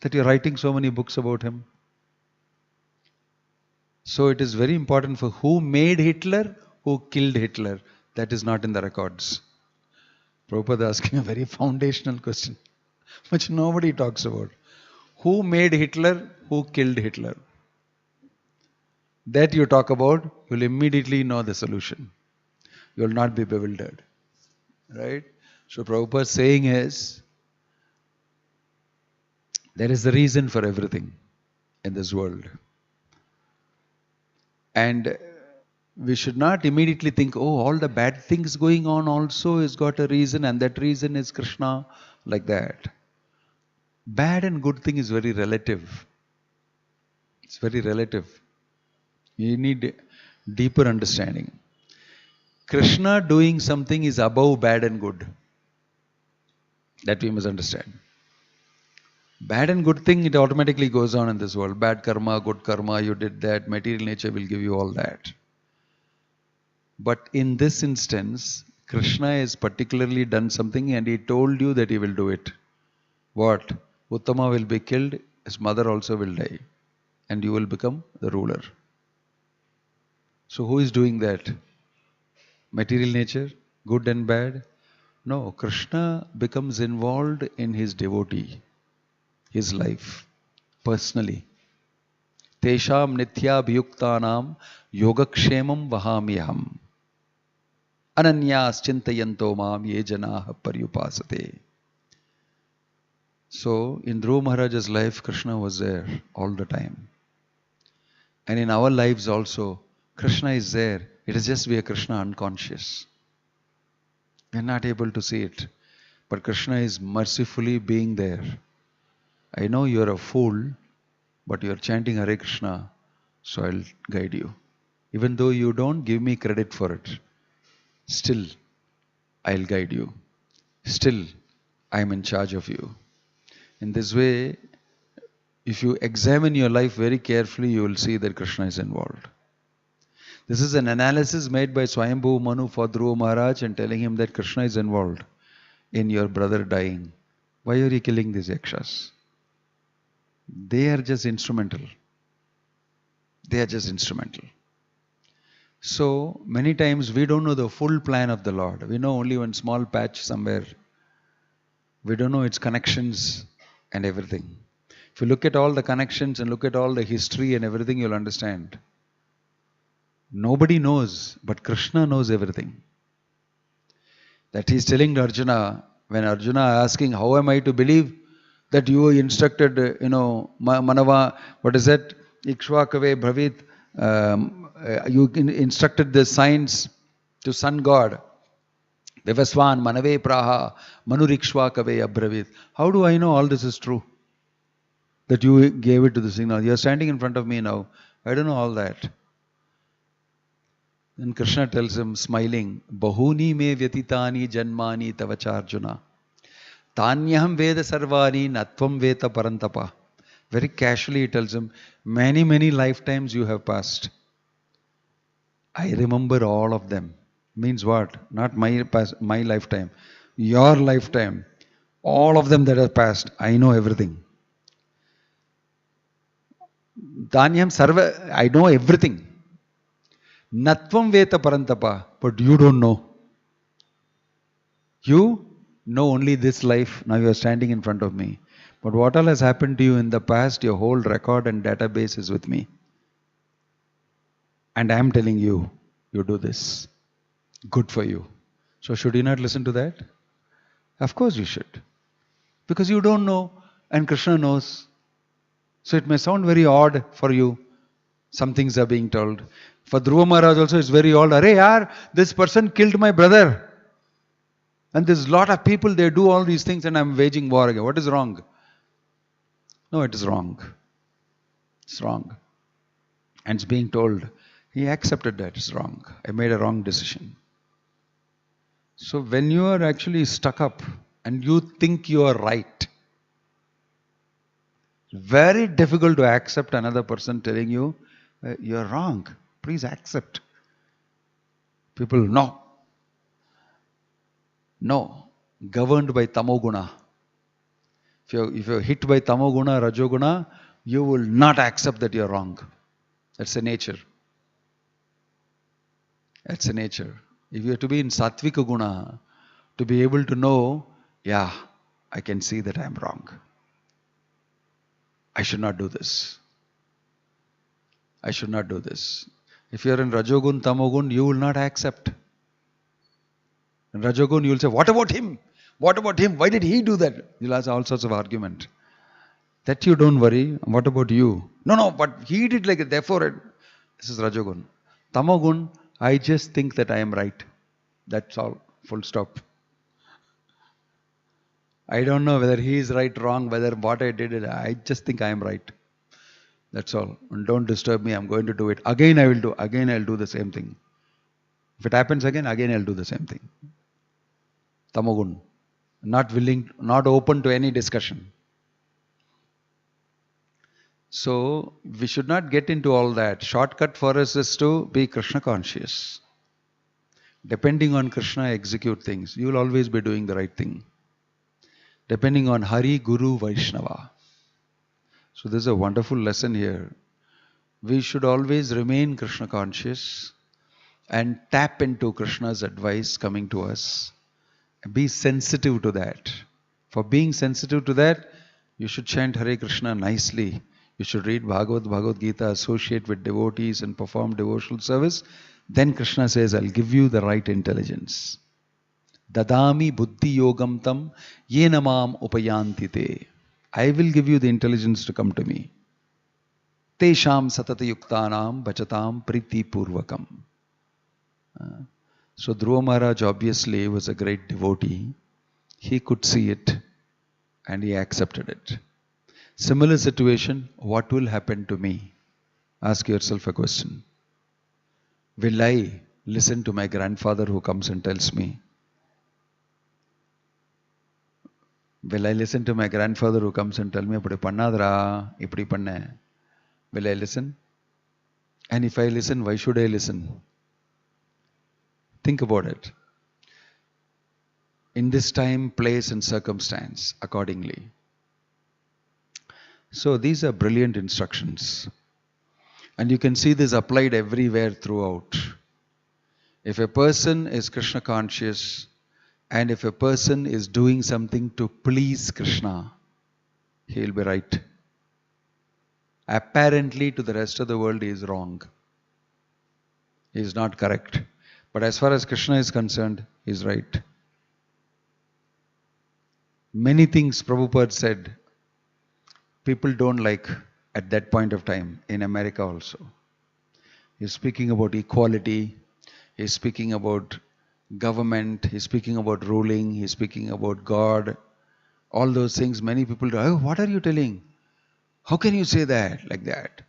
Speaker 1: That you're writing so many books about him. So it is very important for who made Hitler, who killed Hitler. That is not in the records. Prabhupada is asking a very foundational question, which nobody talks about. Who made Hitler, who killed Hitler? That you talk about, you'll immediately know the solution. You'll not be bewildered. Right? So Prabhupada's saying is, there is the reason for everything in this world. And we should not immediately think, oh, all the bad things going on also has got a reason and that reason is Krishna, like that. Bad and good thing is very relative. It's very relative. You need deeper understanding. Krishna doing something is above bad and good. That we must understand. Bad and good thing, it automatically goes on in this world. Bad karma, good karma, you did that, material nature will give you all that. But in this instance, Krishna has particularly done something and he told you that he will do it. What? Uttama will be killed, his mother also will die, and you will become the ruler. So who is doing that? Material nature, good and bad? No, Krishna becomes involved in his devotee, his life, personally. Tesham nityabhyuktanam yogakshemam vahamyaham. Ananyas chintayanto mam ye janaha paryupasate. So, in Dhruva Maharaj's life, Krishna was there all the time. And in our lives also, Krishna is there. It is just we are Krishna unconscious. We are not able to see it. But Krishna is mercifully being there. I know you are a fool, but you are chanting Hare Krishna, so I'll guide you. Even though you don't give me credit for it, still I'll guide you. Still I am in charge of you. In this way, if you examine your life very carefully, you will see that Krishna is involved. This is an analysis made by Swayambhu Manu for Dhruva Maharaj and telling him that Krishna is involved in your brother dying. Why are you killing these yakshas? They are just instrumental. They are just instrumental. So, many times we don't know the full plan of the Lord. We know only one small patch somewhere. We don't know its connections and everything. If you look at all the connections and look at all the history and everything, you'll understand. Nobody knows, but Krishna knows everything. That he's telling Arjuna, when Arjuna asking, how am I to believe that you instructed, Manava, what is that? Ikshvakave Bhavit, you instructed the signs to sun god. Vivaswan, Manave Praha, Manurikshvakave Abravit. How do I know all this is true? That you gave it to the signal. You are standing in front of me now. I don't know all that. Then Krishna tells him, smiling, Bahuni me vyatitani janmani tavacharjuna. Tanyaham veda sarvani natvam veta parantapa. Very casually he tells him, many, many lifetimes you have passed. I remember all of them. Means what? Not my lifetime. Your lifetime. All of them that have passed. I know everything. Danyam sarva, I know everything. Natvam veta parantapa, but you don't know. You know only this life. Now you are standing in front of me. But what all has happened to you in the past, your whole record and database is with me. And I am telling you, you do this. Good for you. So should you not listen to that? Of course you should. Because you don't know and Krishna knows. So it may sound very odd for you. Some things are being told. For Dhruva Maharaj also it's very odd. Arey yaar, this person killed my brother. And there's a lot of people, they do all these things and I'm waging war again. What is wrong? No, it is wrong. It's wrong. And it's being told. He accepted that it's wrong. I made a wrong decision. So when you are actually stuck up and you think you are right, very difficult to accept another person telling you, you're wrong. Please accept. People, no. No. Governed by tamoguna. If you're hit by tamoguna, rajoguna, you will not accept that you're wrong. That's a nature. That's a nature. If you have to be in sattvika guna, to be able to know, yeah, I can see that I am wrong. I should not do this. I should not do this. If you are in rajogun, tamogun, you will not accept. In rajogun, you will say, what about him? What about him? Why did he do that? You'll ask all sorts of argument. That you don't worry. What about you? No, but he did like it. Therefore, this is rajogun. Tamogun, I just think that I am right. That's all. Full stop. I don't know whether he is right, wrong, whether what I did, I just think I am right. That's all. And don't disturb me. I'm going to do it. Again I will do. Again I'll do the same thing. If it happens again I'll do the same thing. Tamogun. Not willing, not open to any discussion. So we should not get into all that. Shortcut for us is to be Krishna conscious. Depending on Krishna, execute things. You will always be doing the right thing. Depending on Hari, Guru, Vaishnava. So there's a wonderful lesson here. We should always remain Krishna conscious and tap into Krishna's advice coming to us. Be sensitive to that. For being sensitive to that, you should chant Hare Krishna nicely. You should read Bhagavad Gita, associate with devotees and perform devotional service. Then Krishna says, I'll give you the right intelligence. Dadami buddhi yogam tam yenamam upayanti te. I will give you the intelligence to come to me. Tesham satata yuktanam bachatam priti purvakam. So Dhruva Maharaj obviously was a great devotee. He could see it and he accepted it. Similar situation, what will happen to me? Ask yourself a question. Will I listen to my grandfather who comes and tells me? Will I listen to my grandfather who comes and tell me, "Ipdi pannadra, ipdi panna"? Will I listen? And if I listen, why should I listen? Think about it. In this time, place and circumstance, accordingly. So these are brilliant instructions. And you can see this applied everywhere throughout. If a person is Krishna conscious, and if a person is doing something to please Krishna, he will be right. Apparently to the rest of the world he is wrong. He is not correct. But as far as Krishna is concerned, he is right. Many things Prabhupada said, people don't like at that point of time, in America also. He's speaking about equality, he's speaking about government, he's speaking about ruling, he's speaking about God. All those things, many people do, "Oh, what are you telling? How can you say that like that?"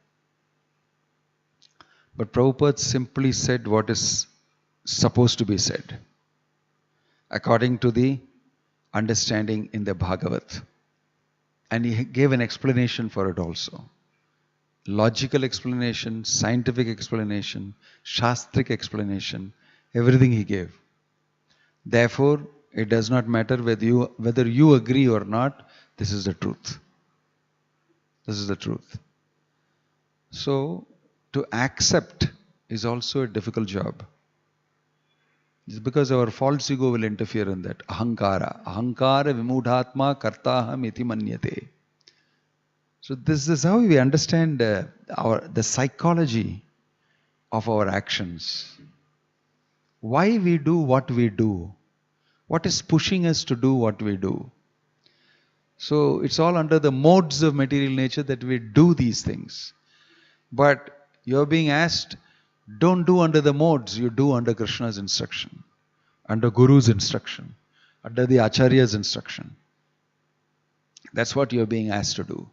Speaker 1: But Prabhupada simply said what is supposed to be said, according to the understanding in the Bhagavat. And he gave an explanation for it also. Logical explanation, scientific explanation, shastric explanation, everything he gave. Therefore, it does not matter whether you agree or not, this is the truth. This is the truth. So, to accept is also a difficult job. It's because our false ego will interfere in that. Ahankara. Ahankara vimudhatma kartaham iti manyate. So this is how we understand the psychology of our actions. Why we do what we do. What is pushing us to do what we do. So it's all under the modes of material nature that we do these things. But you're being asked, don't do under the modes, you do under Krishna's instruction, under Guru's instruction, under the Acharya's instruction. That's what you're being asked to do.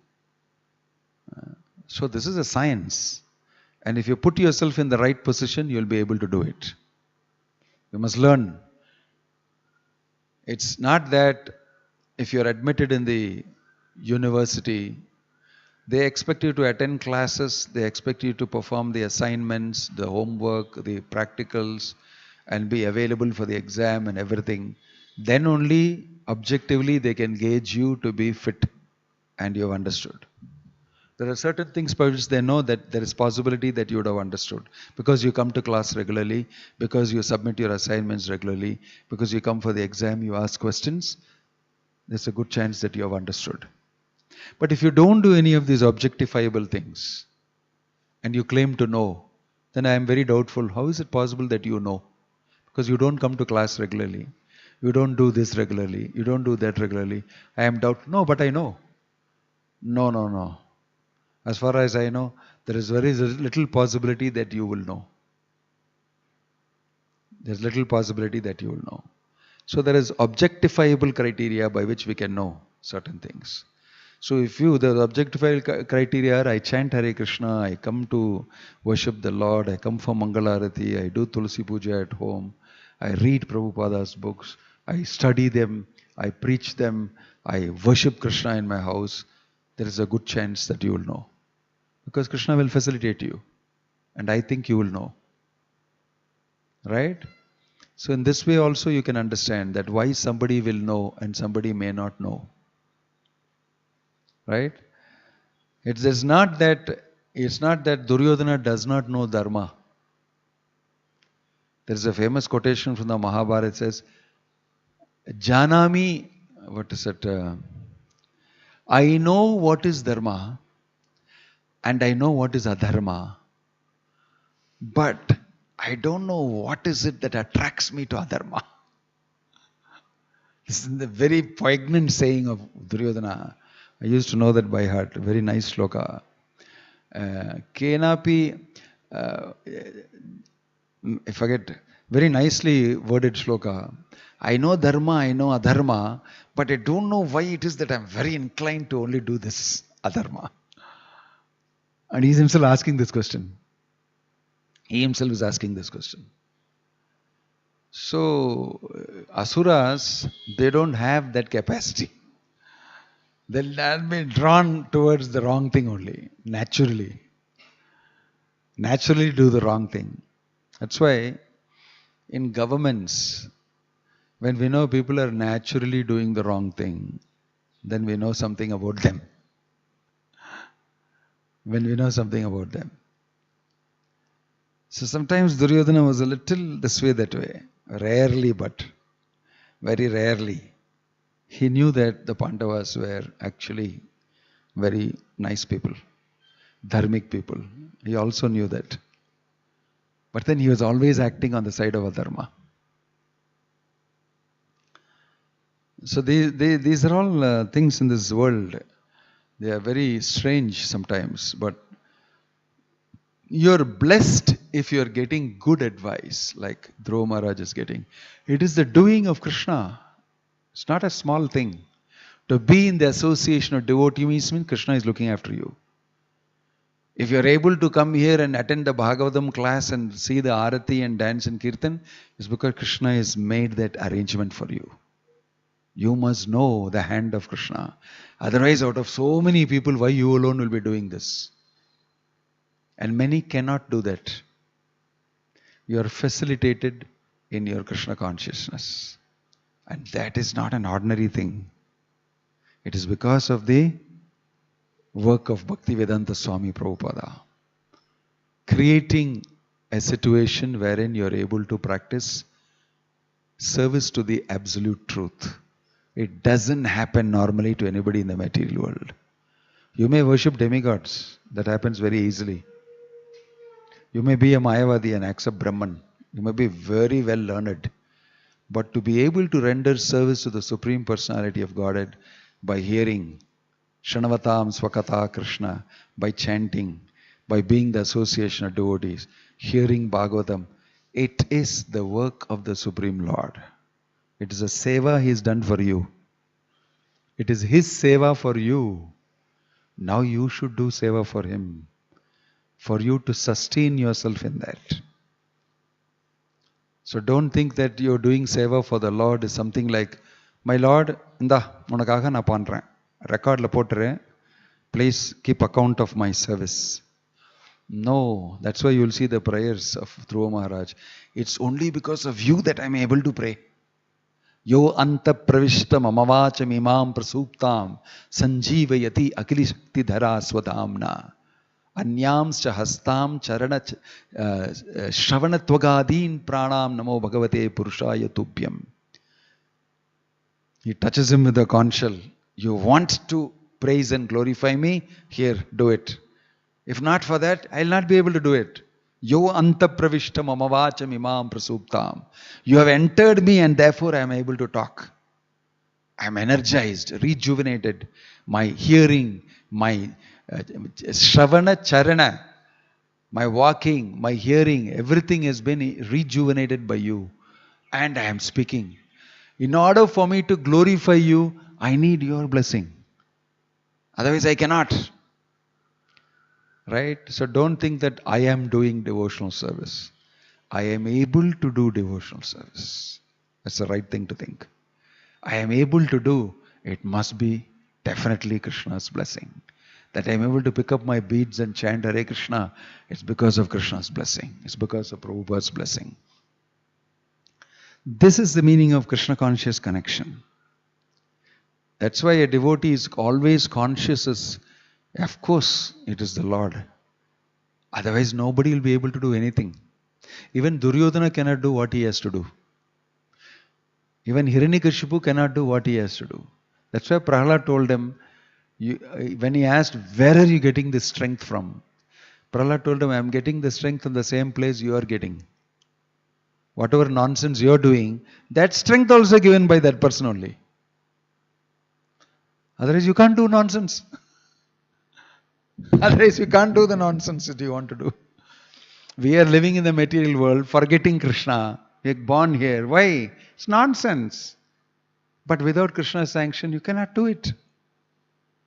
Speaker 1: So this is a science. And if you put yourself in the right position, you'll be able to do it. You must learn. It's not that if you're admitted in the university, they expect you to attend classes, they expect you to perform the assignments, the homework, the practicals, and be available for the exam and everything. Then only objectively they can gauge you to be fit and you have understood. There are certain things by which they know that there is possibility that you would have understood. Because you come to class regularly, because you submit your assignments regularly, because you come for the exam, you ask questions, there's a good chance that you have understood. But if you don't do any of these objectifiable things, and you claim to know, then I am very doubtful. How is it possible that you know? Because you don't come to class regularly. You don't do this regularly. You don't do that regularly. I am doubtful. No, but I know. No. As far as I know, there is very little possibility that you will know. There's little possibility that you will know. So there is objectifiable criteria by which we can know certain things. So if the objectifiable criteria are, I chant Hare Krishna, I come to worship the Lord, I come for Mangalarati, I do Tulsi Puja at home, I read Prabhupada's books, I study them, I preach them, I worship Krishna in my house, there is a good chance that you will know. Because Krishna will facilitate you. And I think you will know. Right? So in this way also you can understand that why somebody will know and somebody may not know. Right? It's not that Duryodhana does not know Dharma. There is a famous quotation from the Mahabharata. It says, Janami, what is it? I know what is Dharma and I know what is Adharma. But I don't know what is it that attracts me to Adharma. This is the very poignant saying of Duryodhana. I used to know that by heart. Very nice shloka. Kenapi, I forget, very nicely worded shloka. I know dharma, I know adharma, but I don't know why it is that I'm very inclined to only do this adharma. And he's himself asking this question. He himself is asking this question. So, asuras, they don't have that capacity. They'll be drawn towards the wrong thing only, naturally. Naturally do the wrong thing. That's why in governments, when we know people are naturally doing the wrong thing, then we know something about them. When we know something about them. So sometimes Duryodhana was a little this way, that way. Rarely, but very rarely. He knew that the Pandavas were actually very nice people, dharmic people. He also knew that. But then he was always acting on the side of adharma. So these are all things in this world. They are very strange sometimes. But you're blessed if you're getting good advice, like Dhruva Maharaj is getting. It is the doing of Krishna. It's not a small thing. To be in the association of devotee means Krishna is looking after you. If you are able to come here and attend the Bhagavatam class and see the Arati and dance and Kirtan, it's because Krishna has made that arrangement for you. You must know the hand of Krishna. Otherwise, out of so many people, why you alone will be doing this? And many cannot do that. You are facilitated in your Krishna consciousness. And that is not an ordinary thing. It is because of the work of Bhaktivedanta Swami Prabhupada. Creating a situation wherein you are able to practice service to the absolute truth. It doesn't happen normally to anybody in the material world. You may worship demigods. That happens very easily. You may be a Mayavadi and accept Brahman. You may be very well learned. But to be able to render service to the Supreme Personality of Godhead by hearing Shanavatam Swakata Krishna, by chanting, by being the association of devotees, hearing Bhagavatam, it is the work of the Supreme Lord. It is a seva He has done for you. It is His seva for you. Now you should do seva for Him, for you to sustain yourself in that. So don't think that you're doing seva for the Lord is something like, my Lord, inda, unakaga na pandren. Record la potre, please keep account of my service. No, that's why you'll see the prayers of Dhruva Maharaj. It's only because of you that I'm able to pray. Yo anta pravishtam amavacham imam prasuptam sanjeevayati akili shakti dhara swadhamna anyamscha hastam charana shravanatvagādīn pranām namo bhagavate purushaya tubhyam. He touches him with the conch shell. You want to praise and glorify me? Here, do it. If not for that, I'll not be able to do it. Yo anta pravishtam amavacham imam prasuptam. You have entered me and therefore I am able to talk. I am energized, rejuvenated. My hearing, my shravana charana, my walking, my hearing, everything has been rejuvenated by you. And I am speaking. In order for me to glorify you, I need your blessing. Otherwise I cannot. Right? So don't think that I am doing devotional service. I am able to do devotional service. That's the right thing to think. I am able to do, it must be definitely Krishna's blessing. That I'm able to pick up my beads and chant Hare Krishna, it's because of Krishna's blessing. It's because of Prabhupada's blessing. This is the meaning of Krishna conscious connection. That's why a devotee is always conscious as, of course, it is the Lord. Otherwise, nobody will be able to do anything. Even Duryodhana cannot do what he has to do. Even Hiranyakashipu cannot do what he has to do. That's why Prahlad told him, when he asked, where are you getting this strength from? Prahlad told him, I am getting the strength from the same place you are getting. Whatever nonsense you are doing, that strength also given by that person only. Otherwise, you can't do nonsense. Otherwise, you can't do the nonsense that you want to do. We are living in the material world, forgetting Krishna. We are born here. Why? It's nonsense. But without Krishna's sanction, you cannot do it.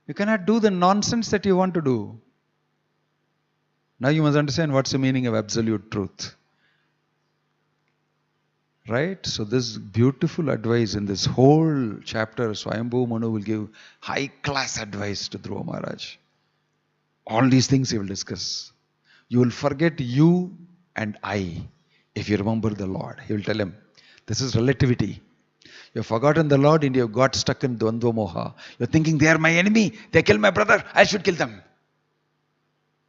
Speaker 1: You cannot do the nonsense that you want to do. Now you must understand what's the meaning of absolute truth. Right? So this beautiful advice in this whole chapter, Swayambhu Manu will give high class advice to Dhruva Maharaj. All these things he will discuss. You will forget you and I if you remember the Lord. He will tell him, this is relativity. You have forgotten the Lord and you have got stuck in Dvandva Moha. You are thinking they are my enemy. They killed my brother. I should kill them.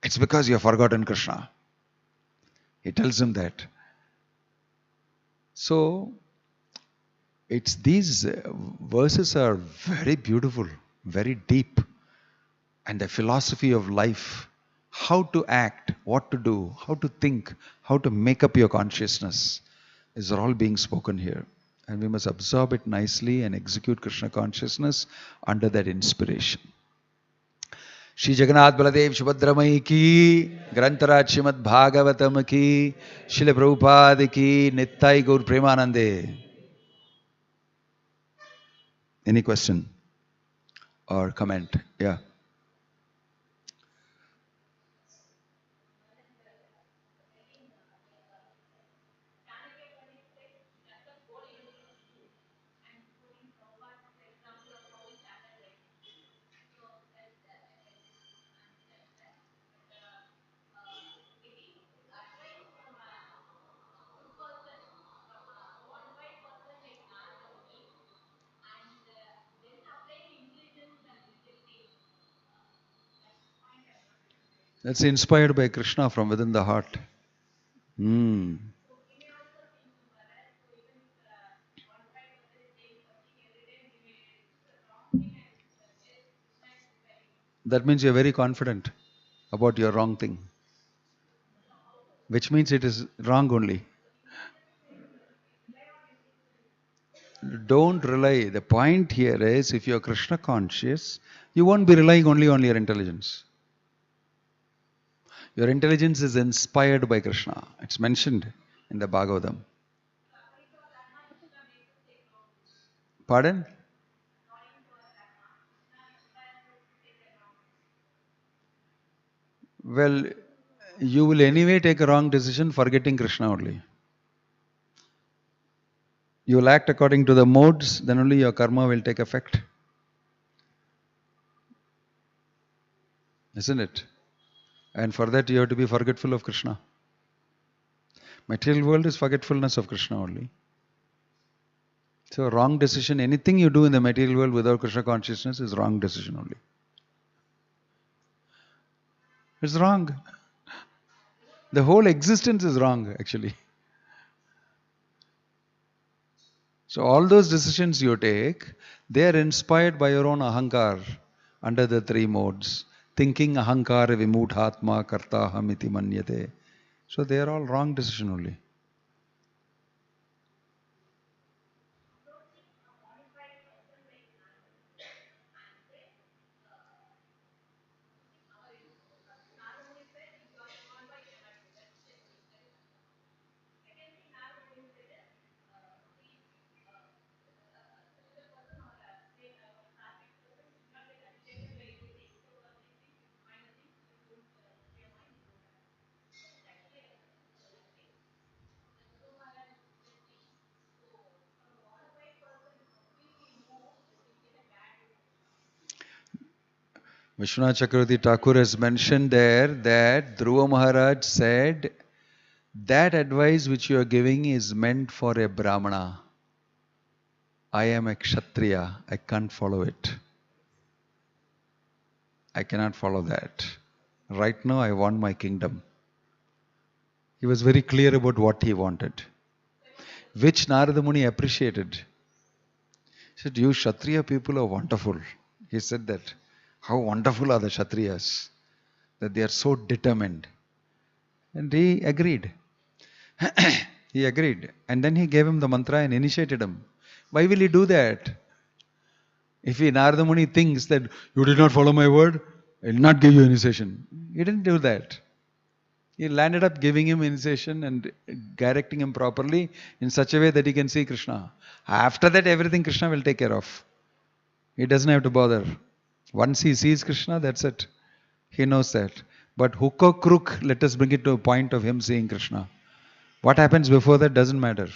Speaker 1: It's because you have forgotten Krishna. He tells him that. So, it's these verses are very beautiful, very deep. And the philosophy of life, how to act, what to do, how to think, how to make up your consciousness is all being spoken here. And we must absorb it nicely and execute Krishna consciousness under that inspiration. Shri Jagannath Baladev Subhadramai ki, Grantaraj Srimad Bhagavatam ki, Srila Prabhupada ki, Nittai Gaur Premanande. Any question or comment? Yeah. That's inspired by Krishna from within the heart. That means you're very confident about your wrong thing. Which means it is wrong only. Don't rely. The point here is if you're Krishna conscious, you won't be relying only on your intelligence. Your intelligence is inspired by Krishna. It's mentioned in the Bhagavatam. Pardon? Well, you will anyway take a wrong decision forgetting Krishna only. You will act according to the modes, then only your karma will take effect. Isn't it? And for that you have to be forgetful of Krishna. Material world is forgetfulness of Krishna only. So wrong decision, anything you do in the material world without Krishna consciousness is wrong decision only. It's wrong. The whole existence is wrong actually. So all those decisions you take, they are inspired by your own ahankar under the three modes. Thinking ahankar vimudhatma karta hamiti manyate. So they are all wrong decision only. Vishwanath Chakravarti Thakur has mentioned there that Dhruva Maharaj said, that advice which you are giving is meant for a Brahmana. I am a Kshatriya. I can't follow it. I cannot follow that. Right now I want my kingdom. He was very clear about what he wanted, which Narada Muni appreciated. He said, you Kshatriya people are wonderful. He said that. How wonderful are the Kshatriyas, that they are so determined. And he agreed. He agreed. And then he gave him the mantra and initiated him. Why will he do that? If Narada Muni thinks that you did not follow my word, I will not give you initiation. He didn't do that. He landed up giving him initiation and directing him properly in such a way that he can see Krishna. After that, everything Krishna will take care of. He doesn't have to bother. Once he sees Krishna, that's it. He knows that. But hook or crook, let us bring it to a point of him seeing Krishna. What happens before that doesn't matter.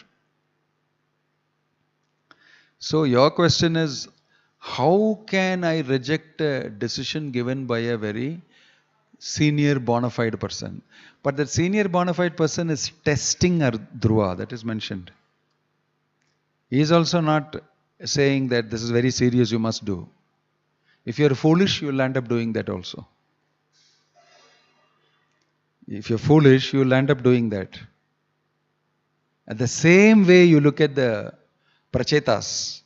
Speaker 1: So your question is, how can I reject a decision given by a very senior bona fide person? But that senior bona fide person is testing Dhruva, that is mentioned. He is also not saying that this is very serious, you must do. If you are foolish, you will end up doing that also. If you're foolish, you will end up doing that. At the same way, you look at the Prachetas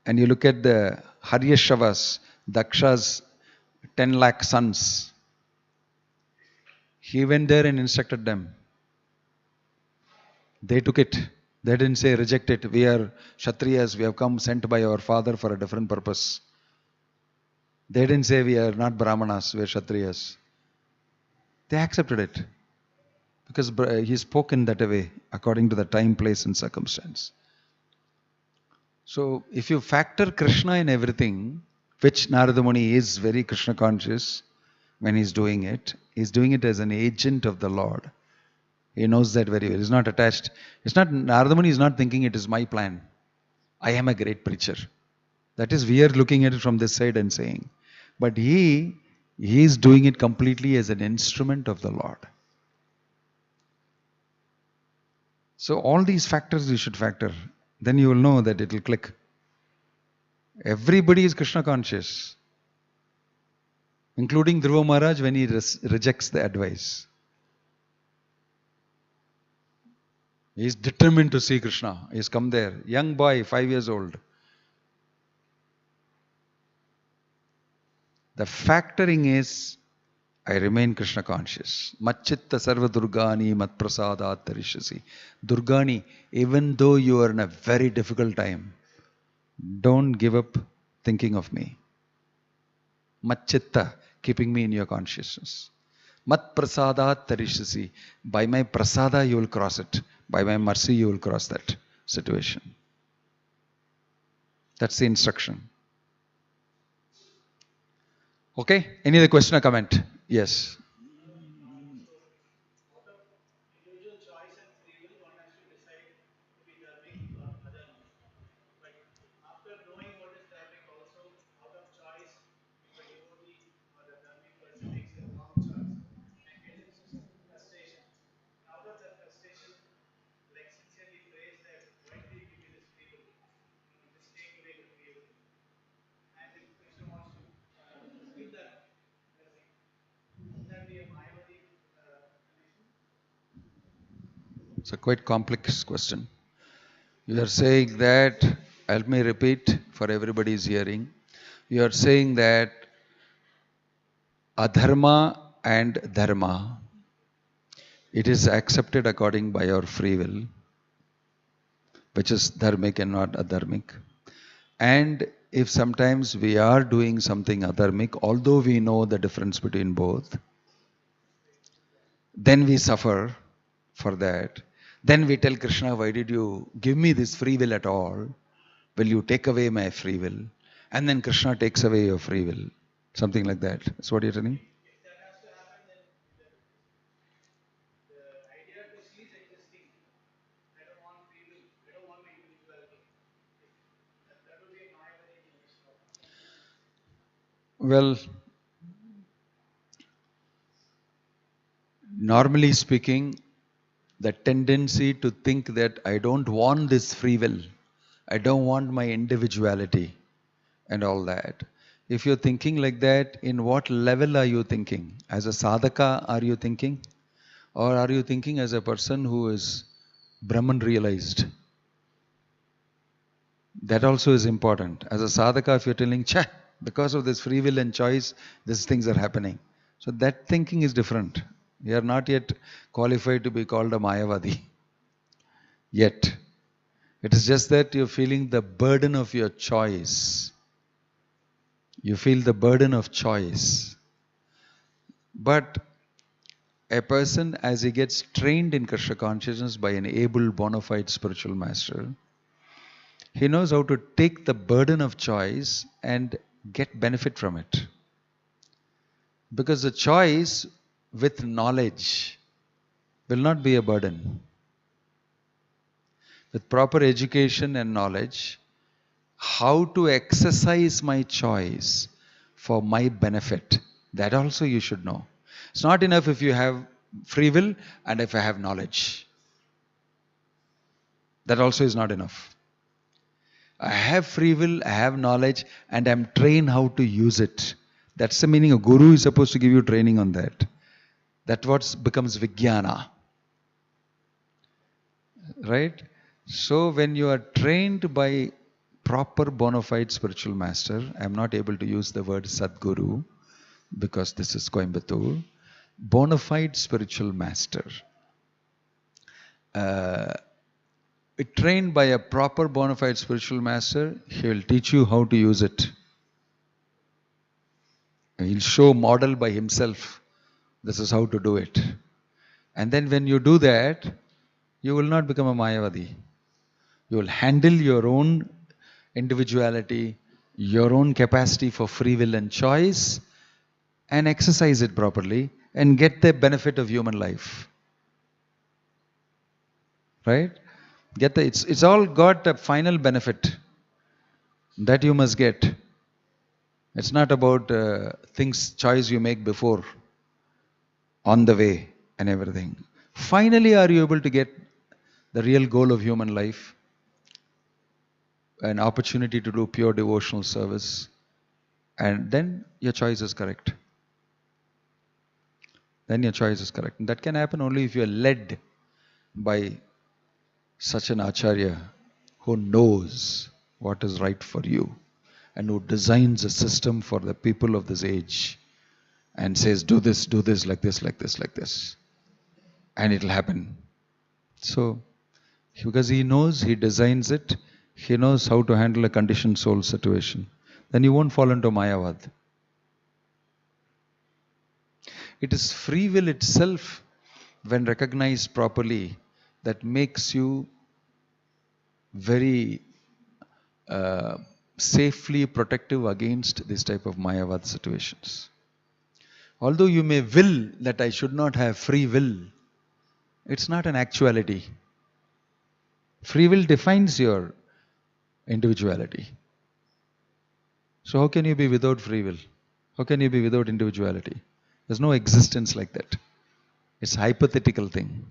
Speaker 1: and you look at the Haryashavas, Daksha's 10 lakh sons. He went there and instructed them. They took it. They didn't say reject it. We are Kshatriyas. We have come sent by our father for a different purpose. They didn't say we are not Brahmanas. We are Kshatriyas. They accepted it. Because he spoke in that way according to the time, place and circumstance. So if you factor Krishna in everything, which Narada Muni is very Krishna conscious when he's doing it as an agent of the Lord. He knows that very well. He's not attached. Narada Muni is not thinking it is my plan. I am a great preacher. That is, we are looking at it from this side and saying. But he is doing it completely as an instrument of the Lord. So all these factors you should factor. Then you will know that it will click. Everybody is Krishna conscious. Including Dhruva Maharaj when he rejects the advice. He is determined to see Krishna. He has come there. Young boy, 5 years old. The factoring is, I remain Krishna conscious. Machitta sarva durgani mat prasadat tarishasi. Durgani, even though you are in a very difficult time, don't give up thinking of me. Machitta, keeping me in your consciousness. Mat prasadat tarishasi. By my prasada you will cross it. By my mercy you will cross that situation. That's the instruction. Okay? Any other question or comment? Yes. It's a quite complex question. You are saying that, help me repeat for everybody's hearing. You are saying that adharma and dharma, it is accepted according by our free will, which is dharmic and not adharmic. And if sometimes we are doing something adharmic, although we know the difference between both, then we suffer for that. Then we tell Krishna, why did you give me this free will at all? Will you take away my free will? And then Krishna takes away your free will. Something like that. That's what you're telling? Well, Normally speaking, the tendency to think that I don't want this free will, I don't want my individuality and all that. If you're thinking like that, in what level are you thinking? As a sadhaka, are you thinking? Or are you thinking as a person who is Brahman realized? That also is important. As a sadhaka, if you're telling, because of this free will and choice, these things are happening. So that thinking is different. You are not yet qualified to be called a Mayavadi. Yet. It is just that you're feeling the burden of your choice. You feel the burden of choice. But a person, as he gets trained in Krishna consciousness by an able, bona fide spiritual master, he knows how to take the burden of choice and get benefit from it. Because the choice with knowledge will not be a burden. With proper education and knowledge, how to exercise my choice for my benefit, that also you should know. It's not enough if you have free will and if I have knowledge. That also is not enough. I have free will, I have knowledge, and I'm trained how to use it. That's the meaning of Guru is supposed to give you training on that. That's what becomes Vijnana. Right? So when you are trained by proper bona fide spiritual master, I am not able to use the word Sadguru because this is Coimbatore. Bona fide spiritual master. Trained by a proper bona fide spiritual master, he will teach you how to use it. He'll show model by himself. This is how to do it. And then when you do that, you will not become a Mayavadi. You will handle your own individuality, your own capacity for free will and choice, and exercise it properly and get the benefit of human life. Right? It's all got a final benefit that you must get. It's not about choice you make before, on the way and everything. Finally, are you able to get the real goal of human life? An opportunity to do pure devotional service, and then your choice is correct. Then your choice is correct. And that can happen only if you are led by such an acharya who knows what is right for you and who designs a system for the people of this age and says, do this, like this, like this, like this. And it will happen. So, because he knows, he designs it, he knows how to handle a conditioned soul situation, then you won't fall into Mayavad. It is free will itself, when recognized properly, that makes you very safely protective against this type of Mayavad situations. Although you may will that I should not have free will, it's not an actuality. Free will defines your individuality. So how can you be without free will? How can you be without individuality? There's no existence like that. It's a hypothetical thing.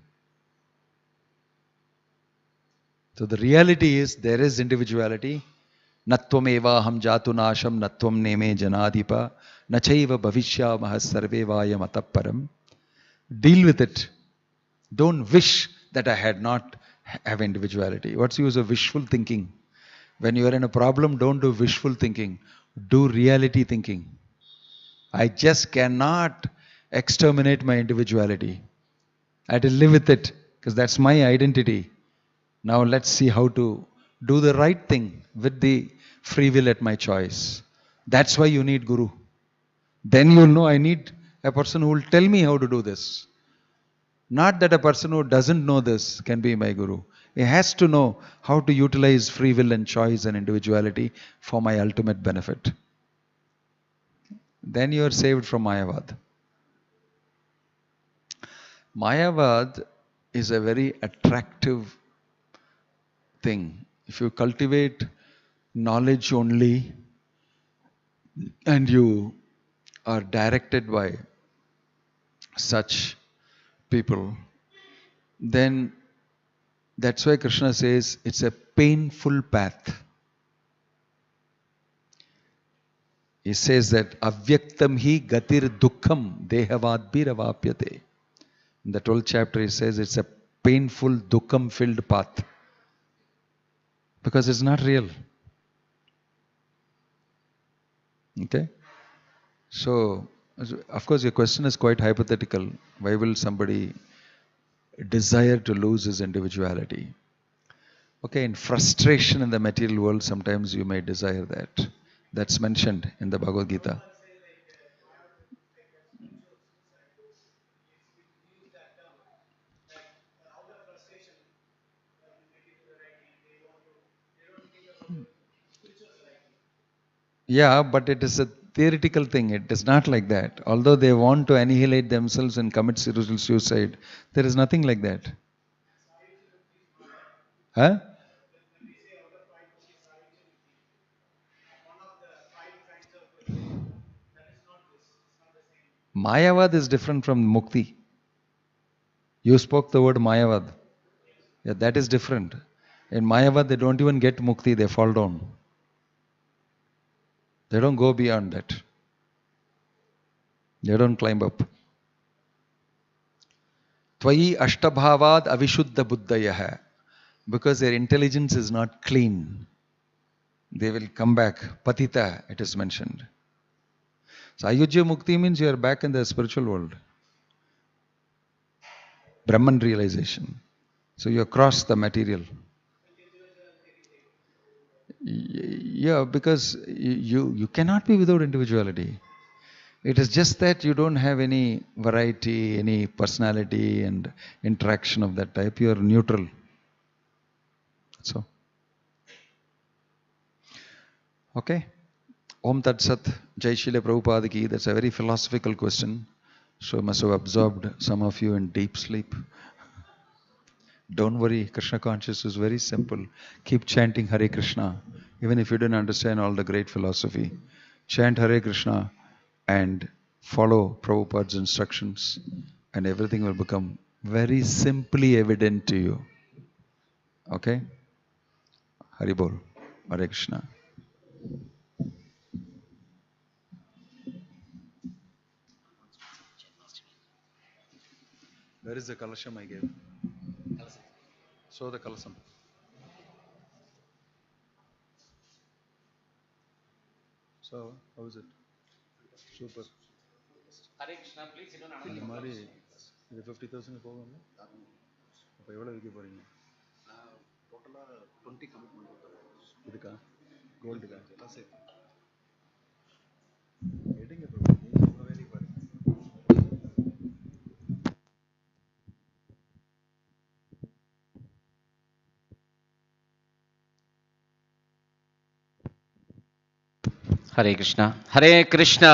Speaker 1: So the reality is there is individuality. Natvam eva ham jatu nasham natvam neme janadipa nachaiva bhavishya mahas sarve vayam ataparam. Deal with it. Don't wish that I had not have individuality. What's the use of wishful thinking? When you are in a problem, don't do wishful thinking. Do reality thinking. I just cannot exterminate my individuality. I have to live with it because that's my identity. Now let's see how to do the right thing with the free will at my choice. That's why you need Guru. Then you'll know I need a person who will tell me how to do this. Not that a person who doesn't know this can be my Guru. He has to know how to utilize free will and choice and individuality for my ultimate benefit. Then you are saved from Mayavad. Mayavad is a very attractive thing. If you cultivate knowledge only and you are directed by such people, then that's why Krishna says it's a painful path. He says that avyaktam hi gatir dukkham dehavadbhiravapyate. In the 12th chapter he says it's a painful dukkham filled path. Because it's not real. Okay? So, of course your question is quite hypothetical. Why will somebody desire to lose his individuality? Okay, in frustration in the material world, sometimes you may desire that. That's mentioned in the Bhagavad Gita. Yeah, but it is a theoretical thing. It is not like that. Although they want to annihilate themselves and commit spiritual suicide, there is nothing like that. Huh? Mayavad is different from Mukti. You spoke the word Mayavad. Yeah, that is different. In Mayavad, they don't even get Mukti, they fall down. They don't go beyond that. They don't climb up. Tvayi ashtabhavad avishuddha buddhayah. Because their intelligence is not clean. They will come back. Patita, it is mentioned. So Ayujya Mukti means you are back in the spiritual world. Brahman realization. So you cross the material. Yeah, because you cannot be without individuality. It is just that you don't have any variety, any personality and interaction of that type. You are neutral. So, okay. Om Tat Sat, Jai Srila Prabhupada Ki. That's a very philosophical question. So I must have absorbed some of you in deep sleep. Don't worry, Krishna consciousness is very simple. Keep chanting Hare Krishna, even if you didn't understand all the great philosophy. Chant Hare Krishna and follow Prabhupada's instructions, and everything will become very simply evident to you. Okay? Hari Bol. Hare Krishna. Where is the kalasham I gave? Show the kalasham. So, how is it? Super.
Speaker 2: Hare Krishna, please sit down.
Speaker 1: இந்த மாதிரி இது 50,000 போகும்ல அப்போ எவ்வளோ விற்க போகிறீங்க
Speaker 2: டோட்டலாக 20 commitment
Speaker 1: இதுக்கா கோல்டுக்கா
Speaker 2: எல்லாம் சேர்த்து
Speaker 1: எடுங்க ப்ரோ நீங்கள் உங்கள் வேலையை பாருங்க
Speaker 2: Hare Krishna. Hare Krishna.